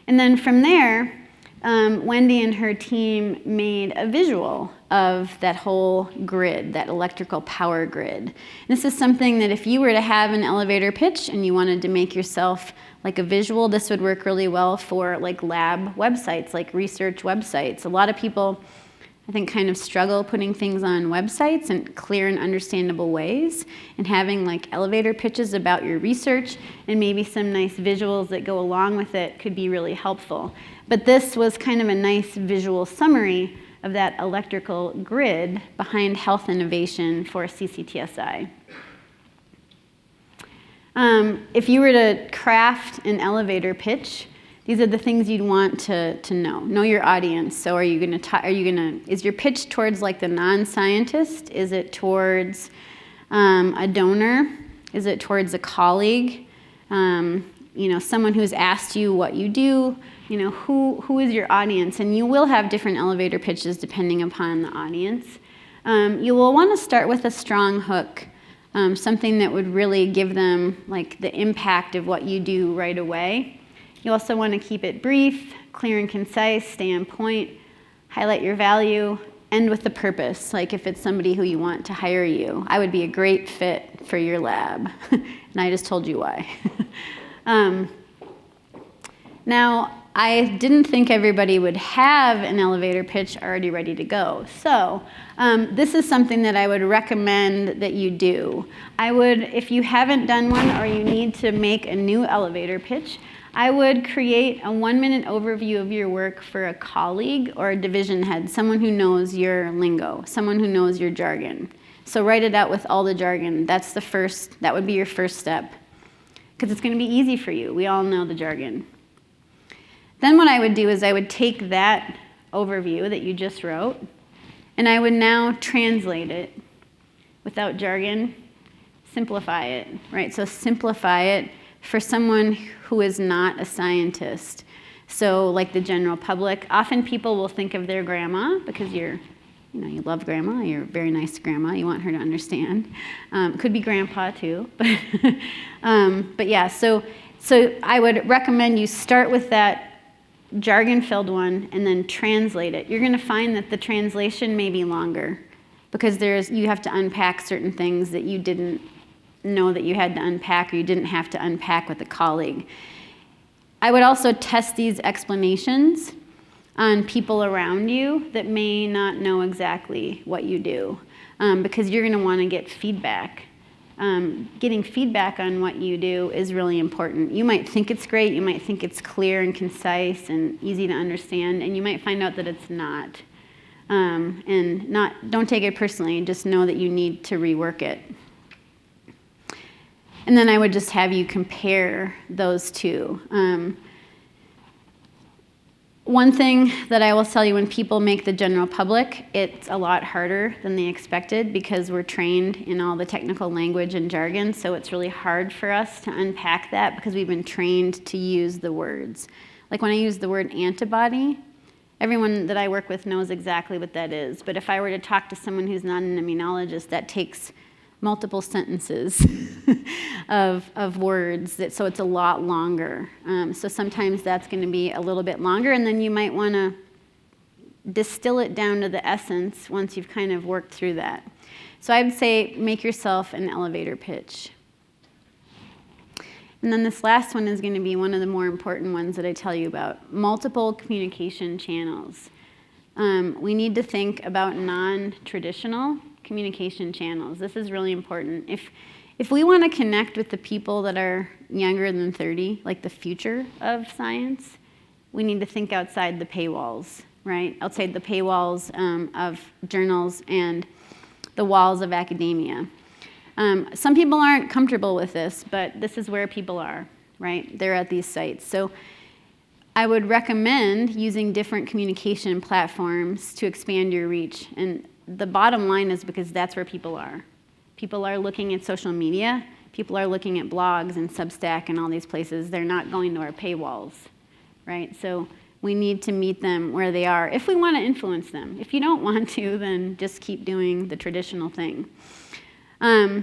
And then from there, Wendy and her team made a visual of that whole grid, that electrical power grid. This is something that if you were to have an elevator pitch and you wanted to make yourself like a visual, this would work really well for like lab websites, like research websites. A lot of people, I think, kind of struggle putting things on websites in clear and understandable ways, and having like elevator pitches about your research and maybe some nice visuals that go along with it could be really helpful. But this was kind of a nice visual summary of that electrical grid behind health innovation for CCTSI. If you were to craft an elevator pitch, these are the things you'd want to know. Know your audience. So is your pitch towards like the non-scientist? Is it towards a donor? Is it towards a colleague? Someone who's asked you what you do? Who is your audience? And you will have different elevator pitches depending upon the audience. You will want to start with a strong hook, something that would really give them like the impact of what you do right away. You also want to keep it brief, clear and concise, stay on point, highlight your value, end with the purpose. Like if it's somebody who you want to hire you, I would be a great fit for your lab. And I just told you why. Now, I didn't think everybody would have an elevator pitch already ready to go. So this is something that I would recommend that you do. If you haven't done one or you need to make a new elevator pitch, I would create a 1-minute overview of your work for a colleague or a division head, someone who knows your lingo, someone who knows your jargon. So write it out with all the jargon. That would be your first step, because it's going to be easy for you. We all know the jargon. Then what I would do is I would take that overview that you just wrote, and I would now translate it without jargon, simplify it, right? So simplify it for someone who is not a scientist. So like the general public, often people will think of their grandma because you love grandma, you're a very nice grandma, you want her to understand. Could be grandpa too, but yeah, so I would recommend you start with that jargon-filled one and then translate it. You're gonna find that the translation may be longer because you have to unpack certain things that you didn't know that you had to unpack, or you didn't have to unpack with a colleague. I would also test these explanations on people around you that may not know exactly what you do, because you're going to want to get feedback. Getting feedback on what you do is really important. You might think it's great, you might think it's clear and concise and easy to understand, and you might find out that it's not. Don't take it personally, just know that you need to rework it. And then I would just have you compare those two. One thing that I will tell you, when people make the general public, it's a lot harder than they expected because we're trained in all the technical language and jargon, so it's really hard for us to unpack that because we've been trained to use the words. Like when I use the word antibody, everyone that I work with knows exactly what that is, but if I were to talk to someone who's not an immunologist, that takes multiple sentences of words, so it's a lot longer. So sometimes that's going to be a little bit longer, and then you might want to distill it down to the essence once you've kind of worked through that. So I would say make yourself an elevator pitch. And then this last one is going to be one of the more important ones that I tell you about, multiple communication channels. We need to think about non-traditional communication channels. This is really important. If we want to connect with the people that are younger than 30, like the future of science, we need to think outside the paywalls, right? Outside the paywalls of journals and the walls of academia. Some people aren't comfortable with this, but this is where people are, right? They're at these sites. So I would recommend using different communication platforms to expand your reach. And the bottom line is because that's where people are. People are looking at social media. People are looking at blogs and Substack and all these places. They're not going to our paywalls, right? So we need to meet them where they are if we want to influence them. If you don't want to, then just keep doing the traditional thing. I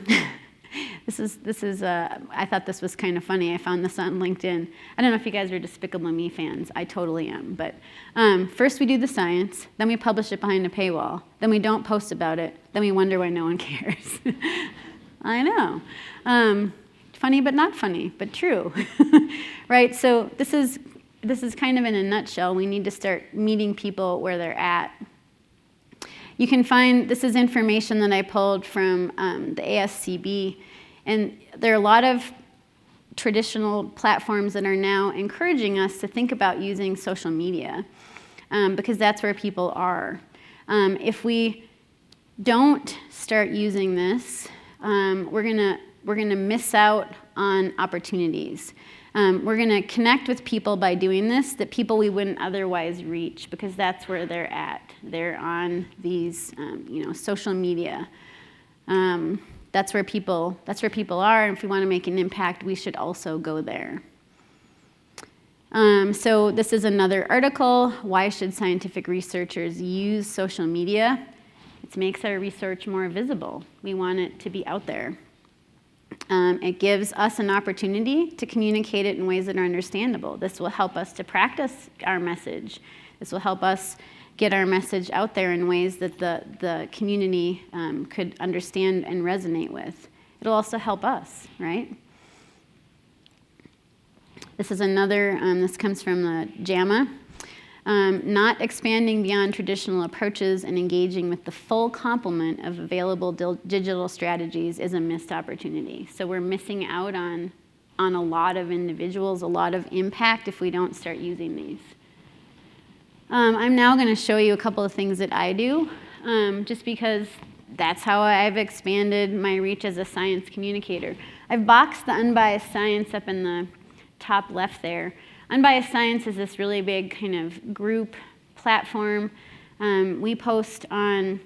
thought this was kind of funny. I found this on LinkedIn. I don't know if you guys are Despicable Me fans. I totally am. But first we do the science, then we publish it behind a paywall, then we don't post about it, then we wonder why no one cares. I know. Funny but not funny, but true. Right? So this is kind of in a nutshell. We need to start meeting people where they're at. You can find, this is information that I pulled from the ASCB, and there are a lot of traditional platforms that are now encouraging us to think about using social media because that's where people are. If we don't start using this, we're gonna miss out on opportunities. We're going to connect with people by doing this, that people we wouldn't otherwise reach, because that's where they're at. They're on these, social media. That's where people are, and if we want to make an impact, we should also go there. So this is another article. Why should scientific researchers use social media? It makes our research more visible. We want it to be out there. It gives us an opportunity to communicate it in ways that are understandable. This will help us to practice our message. This will help us get our message out there in ways that the community could understand and resonate with. It'll also help us, right? This is another, this comes from the JAMA. Not expanding beyond traditional approaches and engaging with the full complement of available digital strategies is a missed opportunity. So we're missing out on a lot of individuals, a lot of impact if we don't start using these. I'm now going to show you a couple of things that I do, just because that's how I've expanded my reach as a science communicator. I've boxed the unbiased science up in the top left there. Unbiased Science is this really big kind of group platform. We post on,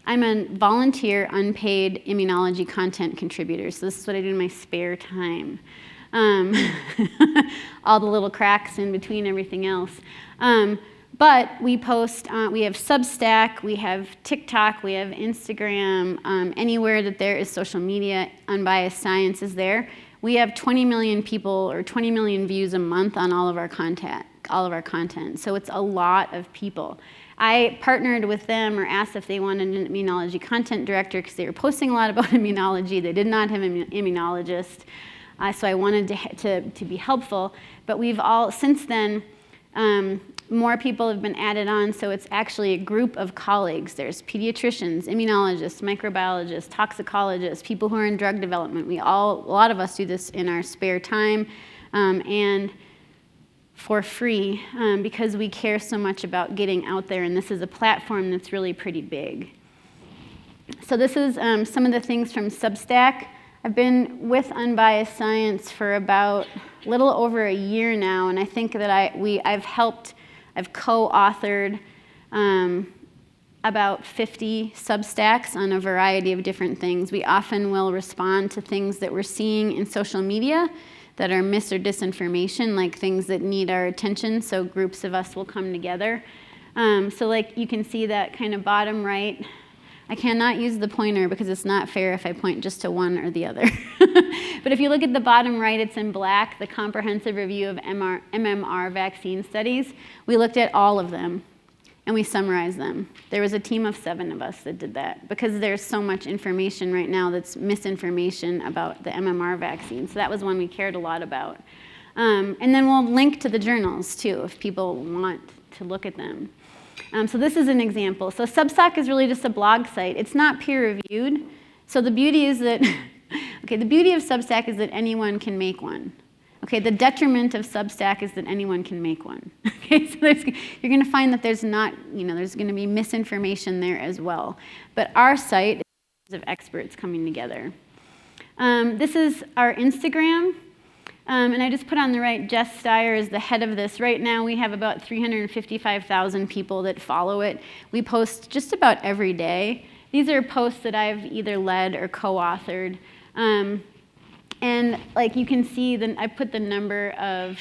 I'm a volunteer unpaid immunology content contributor, so this is what I do in my spare time. All the little cracks in between everything else. But we post, we have Substack, we have TikTok, we have Instagram, anywhere that there is social media, Unbiased Science is there. We have 20 million people or 20 million views a month on all of our content. So it's a lot of people. I partnered with them or asked if they wanted an immunology content director because they were posting a lot about immunology. They did not have an immunologist. So I wanted to be helpful. But we've all, since then, more people have been added on, so it's actually a group of colleagues. There's pediatricians, immunologists, microbiologists, toxicologists, people who are in drug development. A lot of us do this in our spare time and for free because we care so much about getting out there, and this is a platform that's really pretty big. So this is some of the things from Substack. I've been with Unbiased Science for about a little over a year now, and I think that I've co-authored about 50 Substacks on a variety of different things. We often will respond to things that we're seeing in social media that are mis or disinformation, like things that need our attention, so groups of us will come together. So like you can see that kind of bottom right. I cannot use the pointer because it's not fair if I point just to one or the other. But if you look at the bottom right, it's in black, the comprehensive review of MMR vaccine studies. We looked at all of them and we summarized them. There was a team of 7 of us that did that because there's so much information right now that's misinformation about the MMR vaccine. So that was one we cared a lot about. And then we'll link to the journals too if people want to look at them. So this is an example. So Substack is really just a blog site. It's not peer-reviewed. So the beauty is that, the beauty of Substack is that anyone can make one. Okay, the detriment of Substack is that anyone can make one. Okay, so you're going to find that there's going to be misinformation there as well. But our site is of experts coming together. This is our Instagram. And I just put on the right, Jess Steyer is the head of this. Right now we have about 355,000 people that follow it. We post just about every day. These are posts that I've either led or co-authored. And like you can see, I put the number of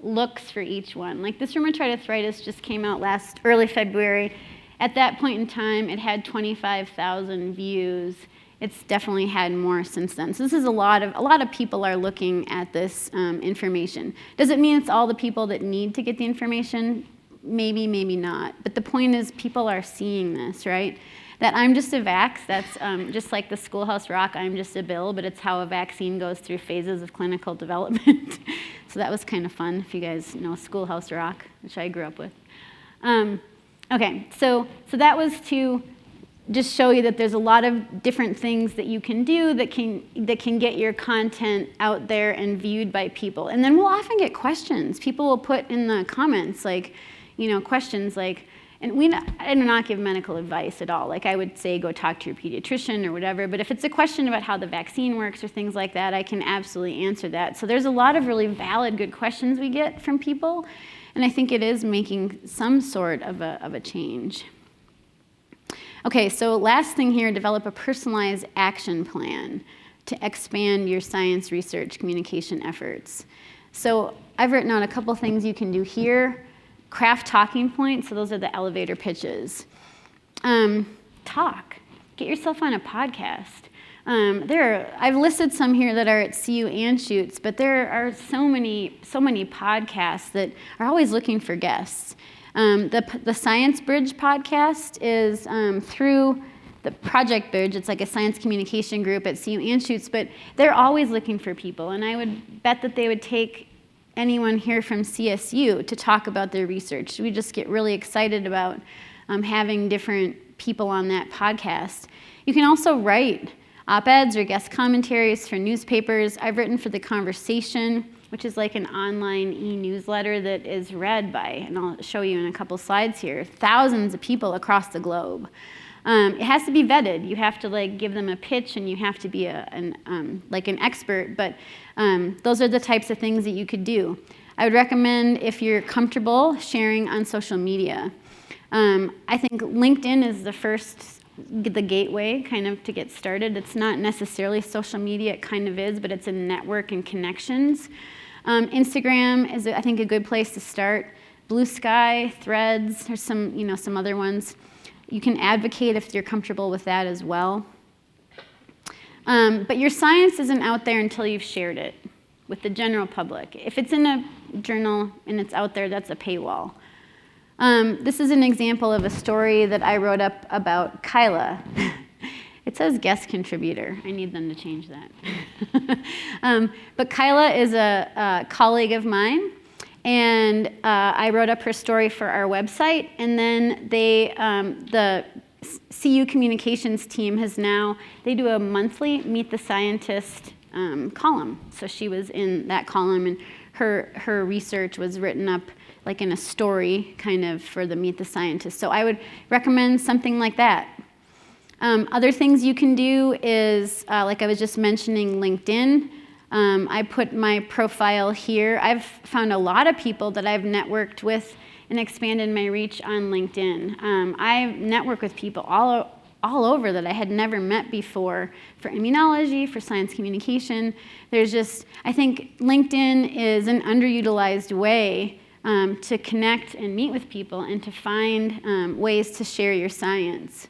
looks for each one. Like this rheumatoid arthritis just came out early February. At that point in time, it had 25,000 views. It's definitely had more since then. So this is a lot of people are looking at this information. Does it mean it's all the people that need to get the information? Maybe, maybe not. But the point is people are seeing this, right? That I'm just a vax, that's just like the Schoolhouse Rock, I'm just a Bill, but it's how a vaccine goes through phases of clinical development. So that was kind of fun, if you guys know Schoolhouse Rock, which I grew up with. Okay, so that was to just show you that there's a lot of different things that you can do that can get your content out there and viewed by people. And then we'll often get questions. People will put in the comments like, questions like, and I do not give medical advice at all. Like I would say go talk to your pediatrician or whatever, but if it's a question about how the vaccine works or things like that, I can absolutely answer that. So there's a lot of really valid, good questions we get from people, and I think it is making some sort of a change. Okay, so last thing here, develop a personalized action plan to expand your science research communication efforts. So I've written out a couple things you can do here. Craft talking points, so those are the elevator pitches. Talk, get yourself on a podcast. I've listed some here that are at CU Anschutz, but there are so many podcasts that are always looking for guests. The Science Bridge podcast is through the Project Bridge. It's like a science communication group at CU Anschutz, but they're always looking for people, and I would bet that they would take anyone here from CSU to talk about their research. We just get really excited about having different people on that podcast. You can also write op-eds or guest commentaries for newspapers. I've written for The Conversation, which is like an online e-newsletter that is read by, and I'll show you in a couple slides here, thousands of people across the globe. It has to be vetted. You have to give them a pitch, and you have to be an expert, but those are the types of things that you could do. I would recommend, if you're comfortable, sharing on social media. I think LinkedIn is the gateway kind of to get started. It's not necessarily social media, it kind of is, but it's a network and connections. Instagram is, I think, a good place to start. Blue Sky, Threads, there's some other ones. You can advocate if you're comfortable with that as well. But your science isn't out there until you've shared it with the general public. If it's in a journal and it's out there, that's a paywall. This is an example of a story that I wrote up about Kyla. It says guest contributor. I need them to change that. But Kyla is a colleague of mine, and I wrote up her story for our website, and then the CU communications team they do a monthly Meet the Scientist column. So she was in that column, and her research was written up like in a story kind of for the Meet the Scientist. So I would recommend something like that. Other things you can do is, like I was just mentioning, LinkedIn. I put my profile here. I've found a lot of people that I've networked with and expanded my reach on LinkedIn. I network with people all over that I had never met before for immunology, for science communication. I think LinkedIn is an underutilized way to connect and meet with people and to find ways to share your science.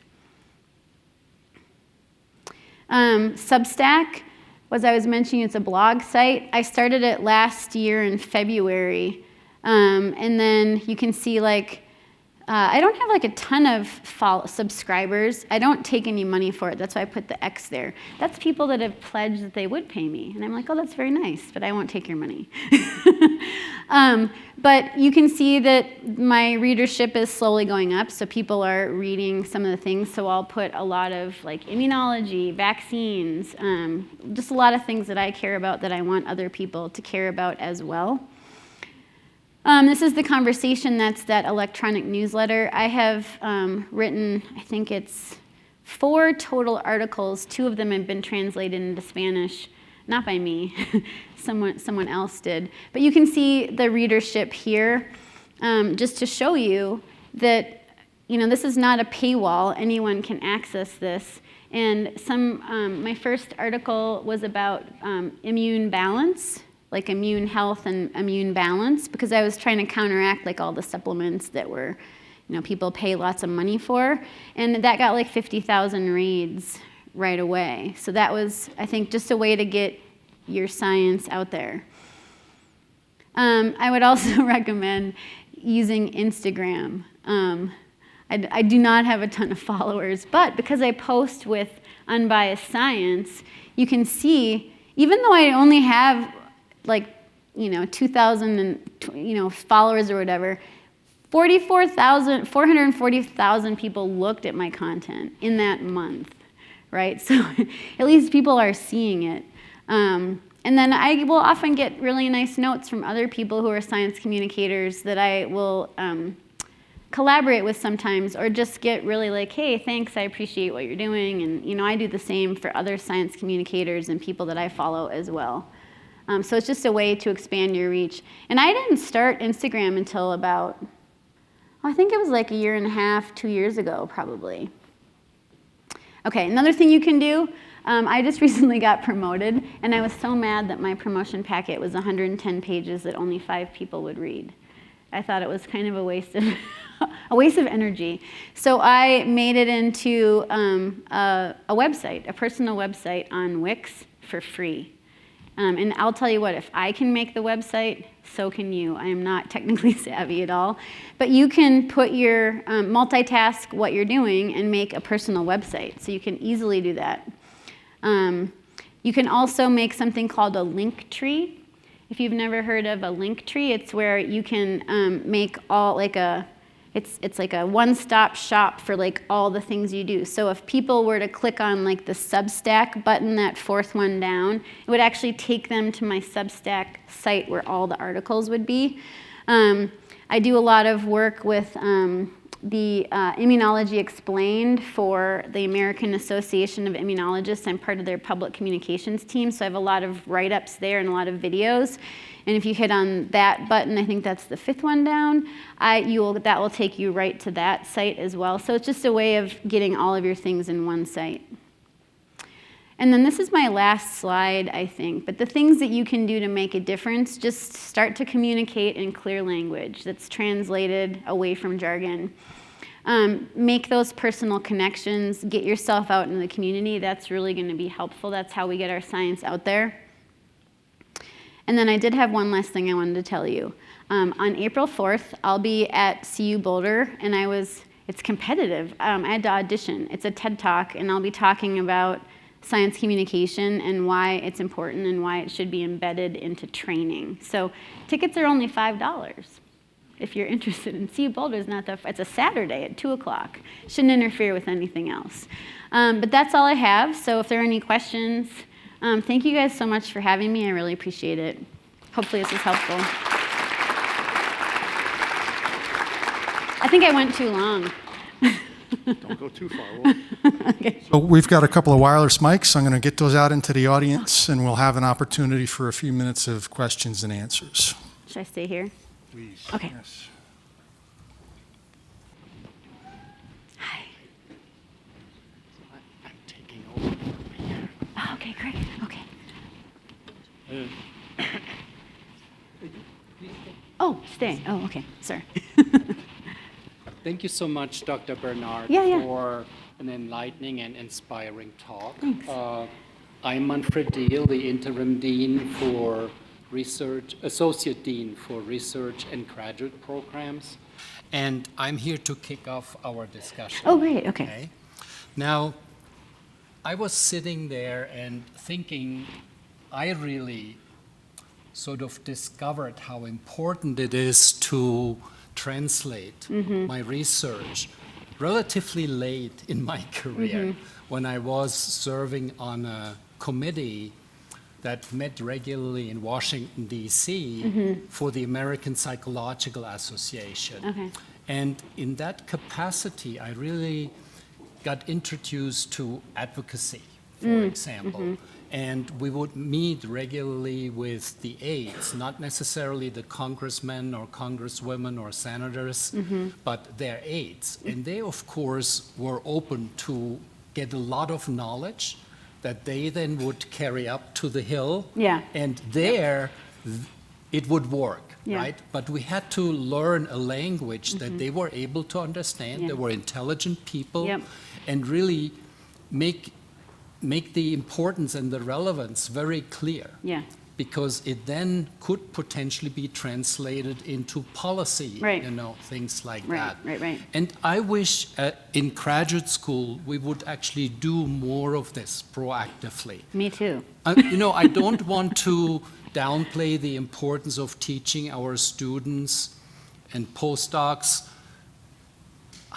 Substack, as I was mentioning, it's a blog site. I started it last year in February. And then you can see I don't have a ton of subscribers. I don't take any money for it. That's why I put the X there. That's people that have pledged that they would pay me. And I'm like, oh, that's very nice, but I won't take your money. But you can see that my readership is slowly going up, so people are reading some of the things. So I'll put a lot of immunology, vaccines, just a lot of things that I care about that I want other people to care about as well. This is The Conversation. That's that electronic newsletter. I have written, I think it's 4 total articles. 2 of them have been translated into Spanish, not by me, someone else did. But you can see the readership here, just to show you that, this is not a paywall. Anyone can access this. And my first article was about immune balance, like immune health and immune balance, because I was trying to counteract like all the supplements that were, people pay lots of money for. And that got like 50,000 reads right away. So that was, I think, just a way to get your science out there. I would also recommend using Instagram. I do not have a ton of followers, but because I post with unbiased science, you can see, even though I only have like, 2,000 followers or whatever, 440,000 people looked at my content in that month, right? So at least people are seeing it. And then I will often get really nice notes from other people who are science communicators that I will collaborate with sometimes, or just get really like, hey, thanks, I appreciate what you're doing. And I do the same for other science communicators and people that I follow as well. So it's just a way to expand your reach. And I didn't start Instagram until about, I think it was like 1.5 years, 2 years ago, probably. Okay, another thing you can do, I just recently got promoted, and I was so mad that my promotion packet was 110 pages that only 5 people would read. I thought it was kind of a waste of energy. So I made it into a website, a personal website on Wix for free. And I'll tell you what, if I can make the website, so can you. I am not technically savvy at all. But you can put your, multitask what you're doing and make a personal website. So you can easily do that. You can also make something called a link tree. If you've never heard of a link tree, it's where you can make all like it's like a one-stop shop for like all the things you do. So if people were to click on like the Substack button, that 4th one down, it would actually take them to my Substack site where all the articles would be. I do a lot of work with the Immunology Explained for the American Association of Immunologists. I'm part of their public communications team, so I have a lot of write-ups there and a lot of videos. And if you hit on that button, I think that's the 5th one down, that will take you right to that site as well. So it's just a way of getting all of your things in one site. And then this is my last slide, I think. But the things that you can do to make a difference, just start to communicate in clear language that's translated away from jargon. Make those personal connections, get yourself out in the community. That's really going to be helpful. That's how we get our science out there. And then I did have one last thing I wanted to tell you. On April 4th, I'll be at CU Boulder, and it's competitive. I had to audition. It's a TED Talk, and I'll be talking about science communication and why it's important and why it should be embedded into training. So tickets are only $5 if you're interested in CU Boulder. It's a Saturday at 2 o'clock. Shouldn't interfere with anything else. But that's all I have. So if there are any questions, thank you guys so much for having me. I really appreciate it. Hopefully this is helpful. I think I went too long. Don't go too far. Okay. So we've got a couple of wireless mics. I'm going to get those out into the audience, and we'll have an opportunity for a few minutes of questions and answers. Should I stay here? Please. Okay. Yes. Hi. I'm taking over here. Oh, okay, great. Okay. Oh, stay. Oh, okay. Sorry. Thank you so much, Dr. Bernard, Yeah. for an enlightening and inspiring talk. Thanks. I'm Manfred Deal, the interim dean for research, associate dean for research and graduate programs, and I'm here to kick off our discussion. Oh, great. Okay. Now, I was sitting there and thinking, I really sort of discovered how important it is to translate my research relatively late in my career when I was serving on a committee that met regularly in Washington, D.C. for the American Psychological Association. Okay. And in that capacity, I really got introduced to advocacy, for example. And we would meet regularly with the aides, not necessarily the congressmen or congresswomen or senators, but their aides. And they, of course, were open to get a lot of knowledge that they then would carry up to the Hill. Yeah. And there, it would work. Yeah. Right? But we had to learn a language that they were able to understand. Yeah. They were intelligent people, Yep. and really make the importance and the relevance very clear. Yeah. Because it then could potentially be translated into policy, Right. things like Right, that. right. And I wish in graduate school we would actually do more of this proactively. Me too. I don't want to downplay the importance of teaching our students and postdocs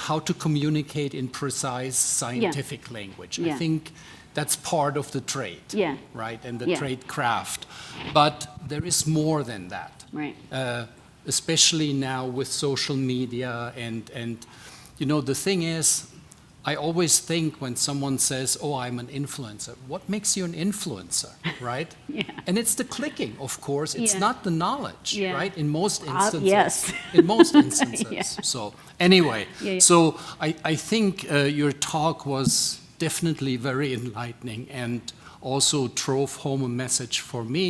how to communicate in precise scientific language. Yeah. I think that's part of the trade, Yeah. right, and the Yeah. trade craft. But there is more than that, Right. especially now with social media. And the thing is, I always think when someone says, oh, I'm an influencer, what makes you an influencer, right? Yeah. And it's the clicking, of course. It's Yeah. not the knowledge, Yeah. right? In most instances. yes. In most instances. Yeah. So anyway, Yeah. so I think your talk was definitely very enlightening and also drove home a message for me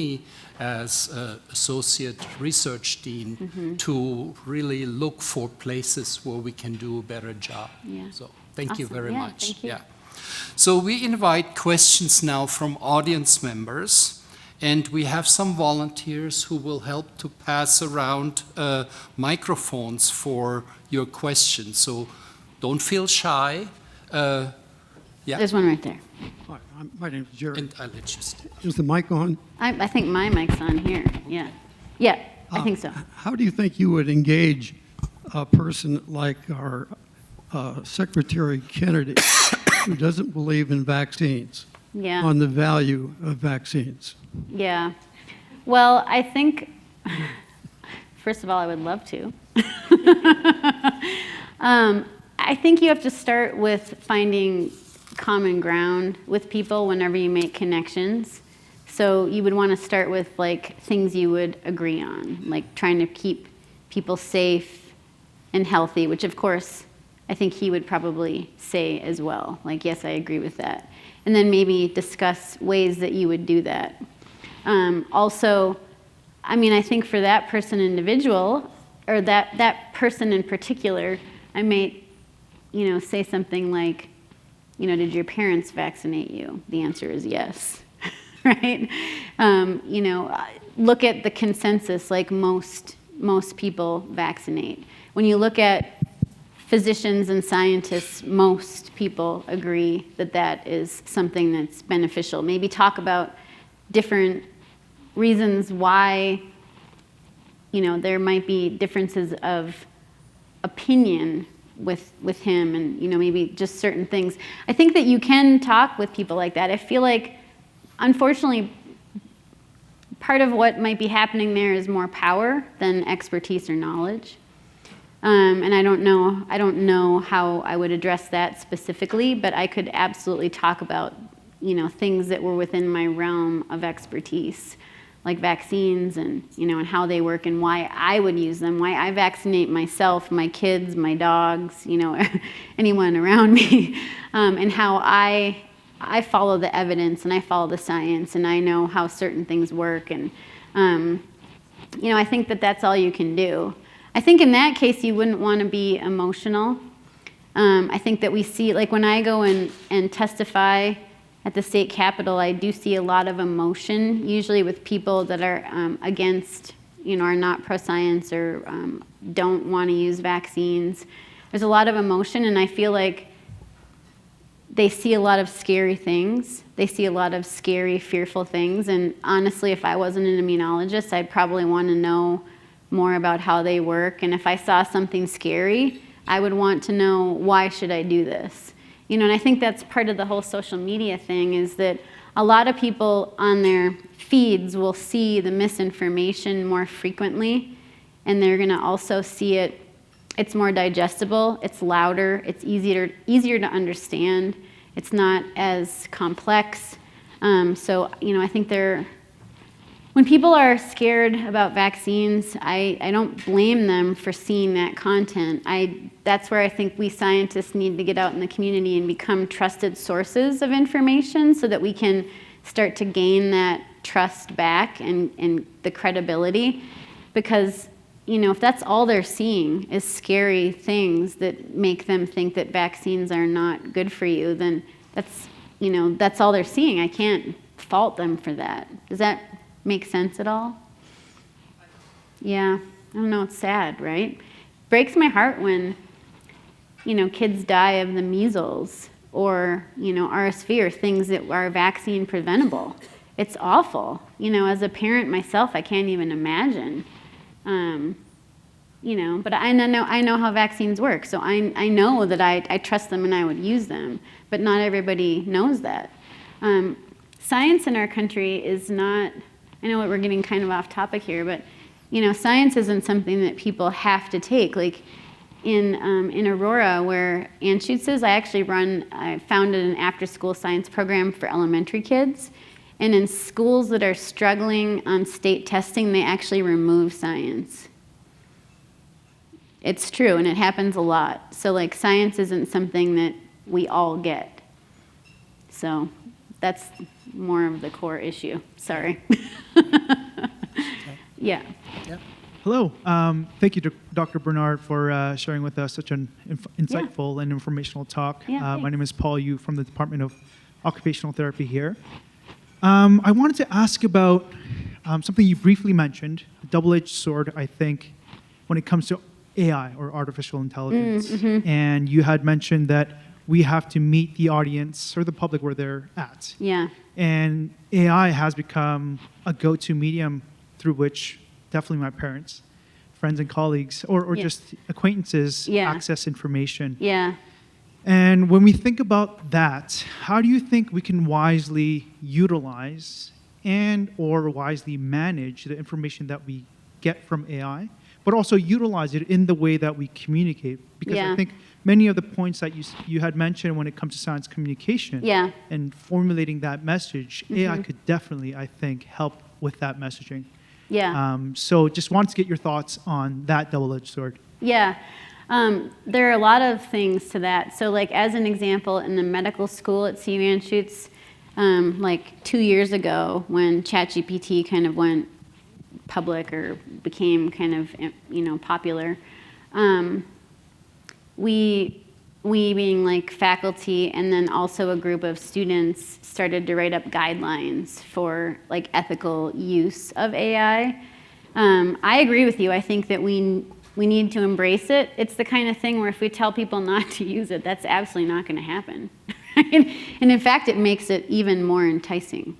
as associate research dean to really look for places where we can do a better job. Yeah. So thank you Awesome. very Yeah, much. thank you. Yeah. So we invite questions now from audience members, and we have some volunteers who will help to pass around microphones for your questions. So don't feel shy. Yeah. There's one right there. Hi, my name is Jerry. And I'll let you stay. Is the mic on? I think my mic's on here. Yeah. Yeah, I think so. How do you think you would engage a person like our Secretary Kennedy, who doesn't believe in vaccines, Yeah. on the value of vaccines? Yeah. Well, I think, first of all, I would love to. I think you have to start with finding common ground with people whenever you make connections. So you would want to start with like things you would agree on, like trying to keep people safe and healthy, which of course I think he would probably say as well. Like, yes, I agree with that. And then maybe discuss ways that you would do that. Also, I mean, I think for that person individual, or that person in particular, I may, say something like, did your parents vaccinate you? The answer is yes, right? Look at the consensus, like most people vaccinate. When you look at physicians and scientists, most people agree that that is something that's beneficial. Maybe talk about different reasons why, there might be differences of opinion with him and, maybe just certain things. I think that you can talk with people like that. I feel like, unfortunately, part of what might be happening there is more power than expertise or knowledge. And I don't know how I would address that specifically, but I could absolutely talk about, things that were within my realm of expertise, like vaccines and, and how they work and why I would use them, why I vaccinate myself, my kids, my dogs, anyone around me, and how I follow the evidence and I follow the science and I know how certain things work. And, I think that that's all you can do. I think in that case, you wouldn't want to be emotional. I think that we see, like when I go and testify at the state capitol, I do see a lot of emotion, usually with people that are against, are not pro-science or don't want to use vaccines. There's a lot of emotion, and I feel like they see a lot of scary things. They see a lot of scary, fearful things. And honestly, if I wasn't an immunologist, I'd probably want to know more about how they work. And if I saw something scary, I would want to know, why should I do this? And I think that's part of the whole social media thing, is that a lot of people on their feeds will see the misinformation more frequently, and they're going to also see it It's more digestible, it's louder, it's easier to understand, it's not as complex. So, I think when people are scared about vaccines, I don't blame them for seeing that content. That's where I think we scientists need to get out in the community and become trusted sources of information so that we can start to gain that trust back and the credibility. Because, if that's all they're seeing is scary things that make them think that vaccines are not good for you, then that's all they're seeing. I can't fault them for that. Does that make sense at all? Yeah, I don't know, it's sad, right? Breaks my heart when, kids die of the measles or, RSV or things that are vaccine preventable. It's awful. As a parent myself, I can't even imagine. But I know how vaccines work, so I know that I trust them and I would use them, but not everybody knows that. Science in our country is not, I know we're getting kind of off topic here, but science isn't something that people have to take. Like in Aurora, where Anschutz is, I founded an after-school science program for elementary kids. And in schools that are struggling on state testing, they actually remove science. It's true, and it happens a lot. So science isn't something that we all get. So that's more of the core issue. Sorry. Yeah. Hello. Thank you, Dr. Bernard, for sharing with us such an insightful and informational talk. My name is Paul Yu from the Department of Occupational Therapy here. I wanted to ask about something you briefly mentioned, a double-edged sword, I think, when it comes to AI, or artificial intelligence. And you had mentioned that we have to meet the audience or the public where they're at. Yeah. And AI has become a go-to medium through which definitely my parents, friends and colleagues, or just acquaintances access information. Yeah. And when we think about that, how do you think we can wisely utilize and or wisely manage the information that we get from AI, but also utilize it in the way that we communicate? Because I think many of the points that you had mentioned when it comes to science communication and formulating that message, AI could definitely, I think, help with that messaging. Yeah. So just wanted to get your thoughts on that double-edged sword. Yeah. There are a lot of things to that. So as an example, in the medical school at CU Anschutz, 2 years ago when ChatGPT kind of went public or became kind of, popular, we being faculty and then also a group of students started to write up guidelines for ethical use of AI. I agree with you. I think that we need to embrace it. It's the kind of thing where if we tell people not to use it, that's absolutely not going to happen. Right? And in fact, it makes it even more enticing.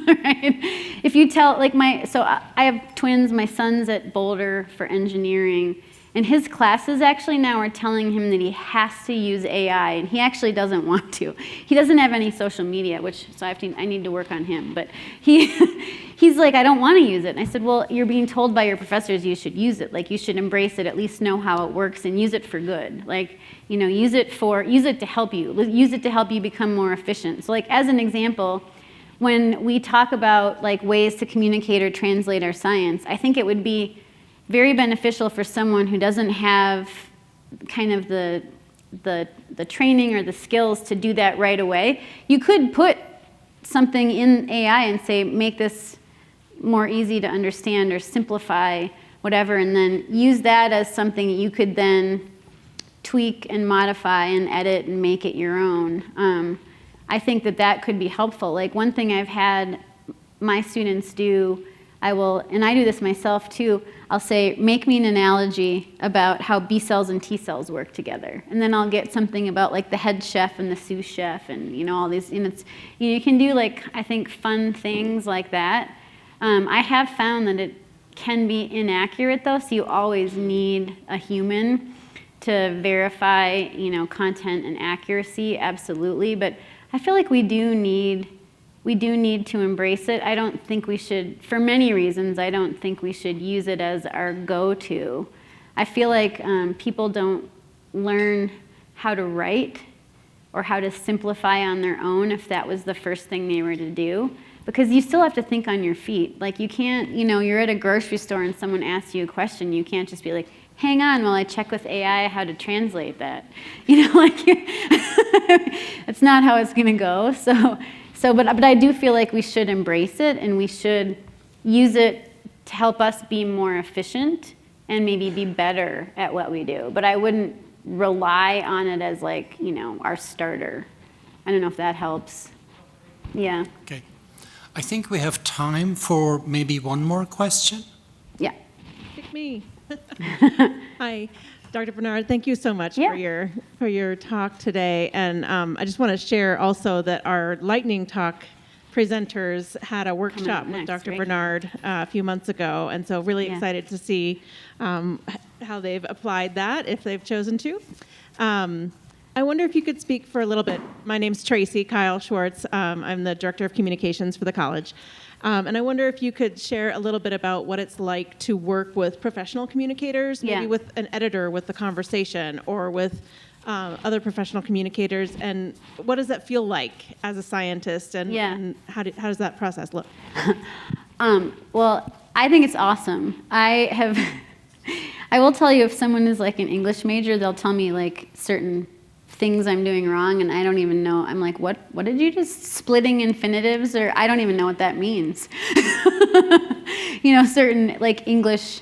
Right? If you tell, I have twins, my son's at Boulder for engineering, and his classes actually now are telling him that he has to use AI, and he actually doesn't want to. He doesn't have any social media, so I need to work on him. But he's like, I don't want to use it. And I said, well, you're being told by your professors you should use it. You should embrace it, at least know how it works, and use it for good. Use it to help you. Use it to help you become more efficient. So as an example, when we talk about ways to communicate or translate our science, I think it would be very beneficial for someone who doesn't have kind of the training or the skills to do that right away. You could put something in AI and say, make this more easy to understand or simplify whatever, and then use that as something you could then tweak and modify and edit and make it your own. I think that could be helpful. One thing I've had my students do, and I do this myself too, I'll say, make me an analogy about how B cells and T cells work together. And then I'll get something about the head chef and the sous chef and all these, and you can do I think fun things like that. I have found that it can be inaccurate though, so you always need a human to verify, content and accuracy, absolutely. But I feel like we do need to embrace it. I don't think we should, for many reasons, I don't think we should use it as our go-to. I feel like people don't learn how to write or how to simplify on their own if that was the first thing they were to do. Because you still have to think on your feet. Like you can't, you're at a grocery store and someone asks you a question, you can't just be like, hang on while I check with AI how to translate that. That's not how it's gonna go. But I do feel like we should embrace it and we should use it to help us be more efficient and maybe be better at what we do. But I wouldn't rely on it as like, our starter. I don't know if that helps. Yeah. Okay. I think we have time for maybe one more question. Yeah. Pick me. Hi, Dr. Bernard. Thank you so much for your talk today. And I just want to share also that our lightning talk presenters had a workshop with Dr. Bernard a few months ago. And so really excited to see how they've applied that, if they've chosen to. I wonder if you could speak for a little bit. My name's Tracy Kyle Schwartz. I'm the Director of Communications for the college. And I wonder if you could share a little bit about what it's like to work with professional communicators, maybe with an editor with the conversation, or with other professional communicators, and what does that feel like as a scientist, and how does that process look? Well, I think it's awesome. I will tell you, if someone is like an English major, they'll tell me like certain things I'm doing wrong, and I don't even know. I'm like, what did you just, splitting infinitives, or I don't even know what that means. Certain like English.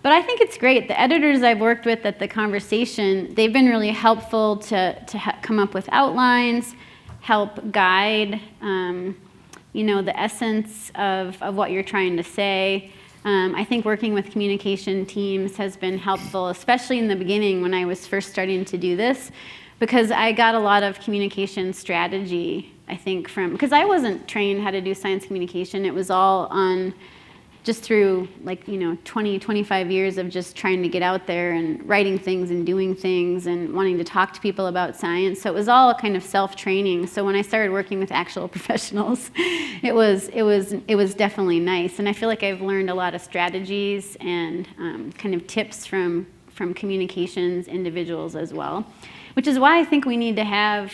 But I think it's great. The editors I've worked with at the conversation, they've been really helpful to come up with outlines, help guide, the essence of what you're trying to say. I think working with communication teams has been helpful, especially in the beginning when I was first starting to do this, because I got a lot of communication strategy, I think, because I wasn't trained how to do science communication. It was all on just through 20, 25 years of just trying to get out there and writing things and doing things and wanting to talk to people about science. So it was all kind of self-training. So when I started working with actual professionals, it was definitely nice. And I feel like I've learned a lot of strategies and kind of tips from communications individuals as well, which is why I think we need to have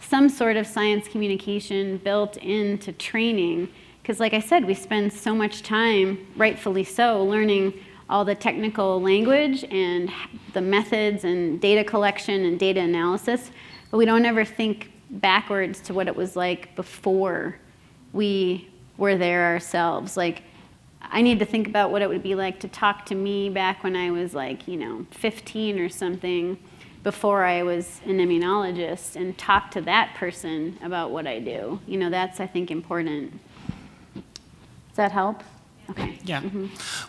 some sort of science communication built into training. Because like I said, we spend so much time, rightfully so, learning all the technical language and the methods and data collection and data analysis, but we don't ever think backwards to what it was like before we were there ourselves. Like, I need to think about what it would be like to talk to me back when I was 15 or something, before I was an immunologist, and talk to that person about what I do. That's, I think, important. Does that help? Okay. Yeah.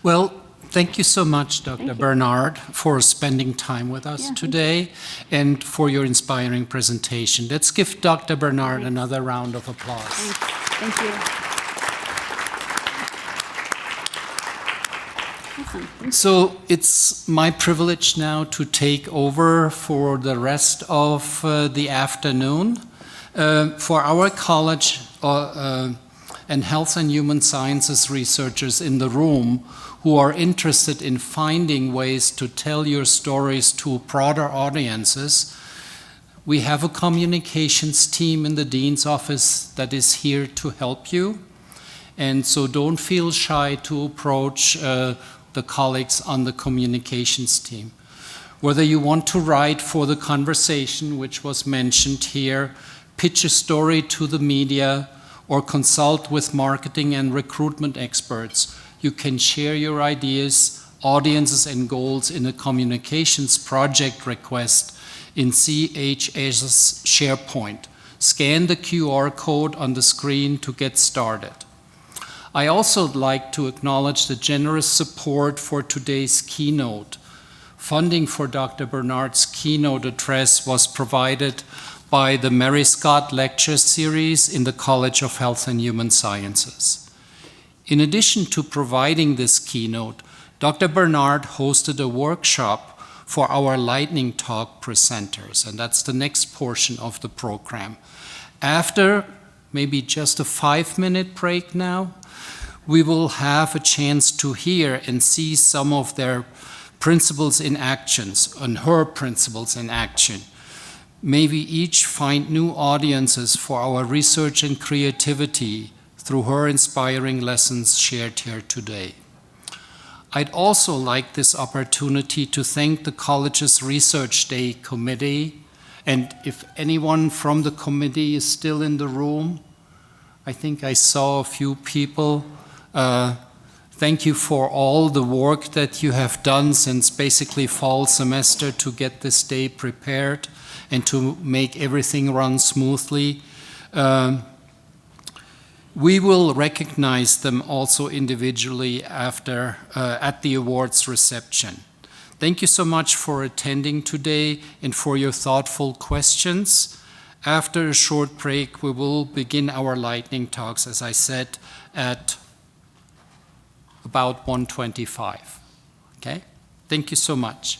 Well, thank you so much, Dr. Bernard, for spending time with us today and for your inspiring presentation. Let's give Dr. Bernard another round of applause. Thank you. Awesome. So it's my privilege now to take over for the rest of the afternoon. For our college and health and human sciences researchers in the room who are interested in finding ways to tell your stories to broader audiences, we have a communications team in the Dean's office that is here to help you. And so don't feel shy to approach the colleagues on the communications team. Whether you want to write for the conversation, which was mentioned here, pitch a story to the media, or consult with marketing and recruitment experts, you can share your ideas, audiences, and goals in a communications project request in CHHS SharePoint. Scan the QR code on the screen to get started. I also would like to acknowledge the generous support for today's keynote. Funding for Dr. Bernard's keynote address was provided by the Mary Scott Lecture Series in the College of Health and Human Sciences. In addition to providing this keynote, Dr. Bernard hosted a workshop for our lightning talk presenters, and that's the next portion of the program. After maybe just a 5-minute break now, we will have a chance to hear and see some of their principles in actions, on her principles in action. May we each find new audiences for our research and creativity through her inspiring lessons shared here today. I'd also like this opportunity to thank the college's Research Day Committee, and if anyone from the committee is still in the room, I think I saw a few people. Thank you for all the work that you have done since basically fall semester to get this day prepared and to make everything run smoothly. We will recognize them also individually after at the awards reception. Thank you so much for attending today and for your thoughtful questions. After a short break, we will begin our lightning talks, as I said, at about 1:25. Okay? Thank you so much.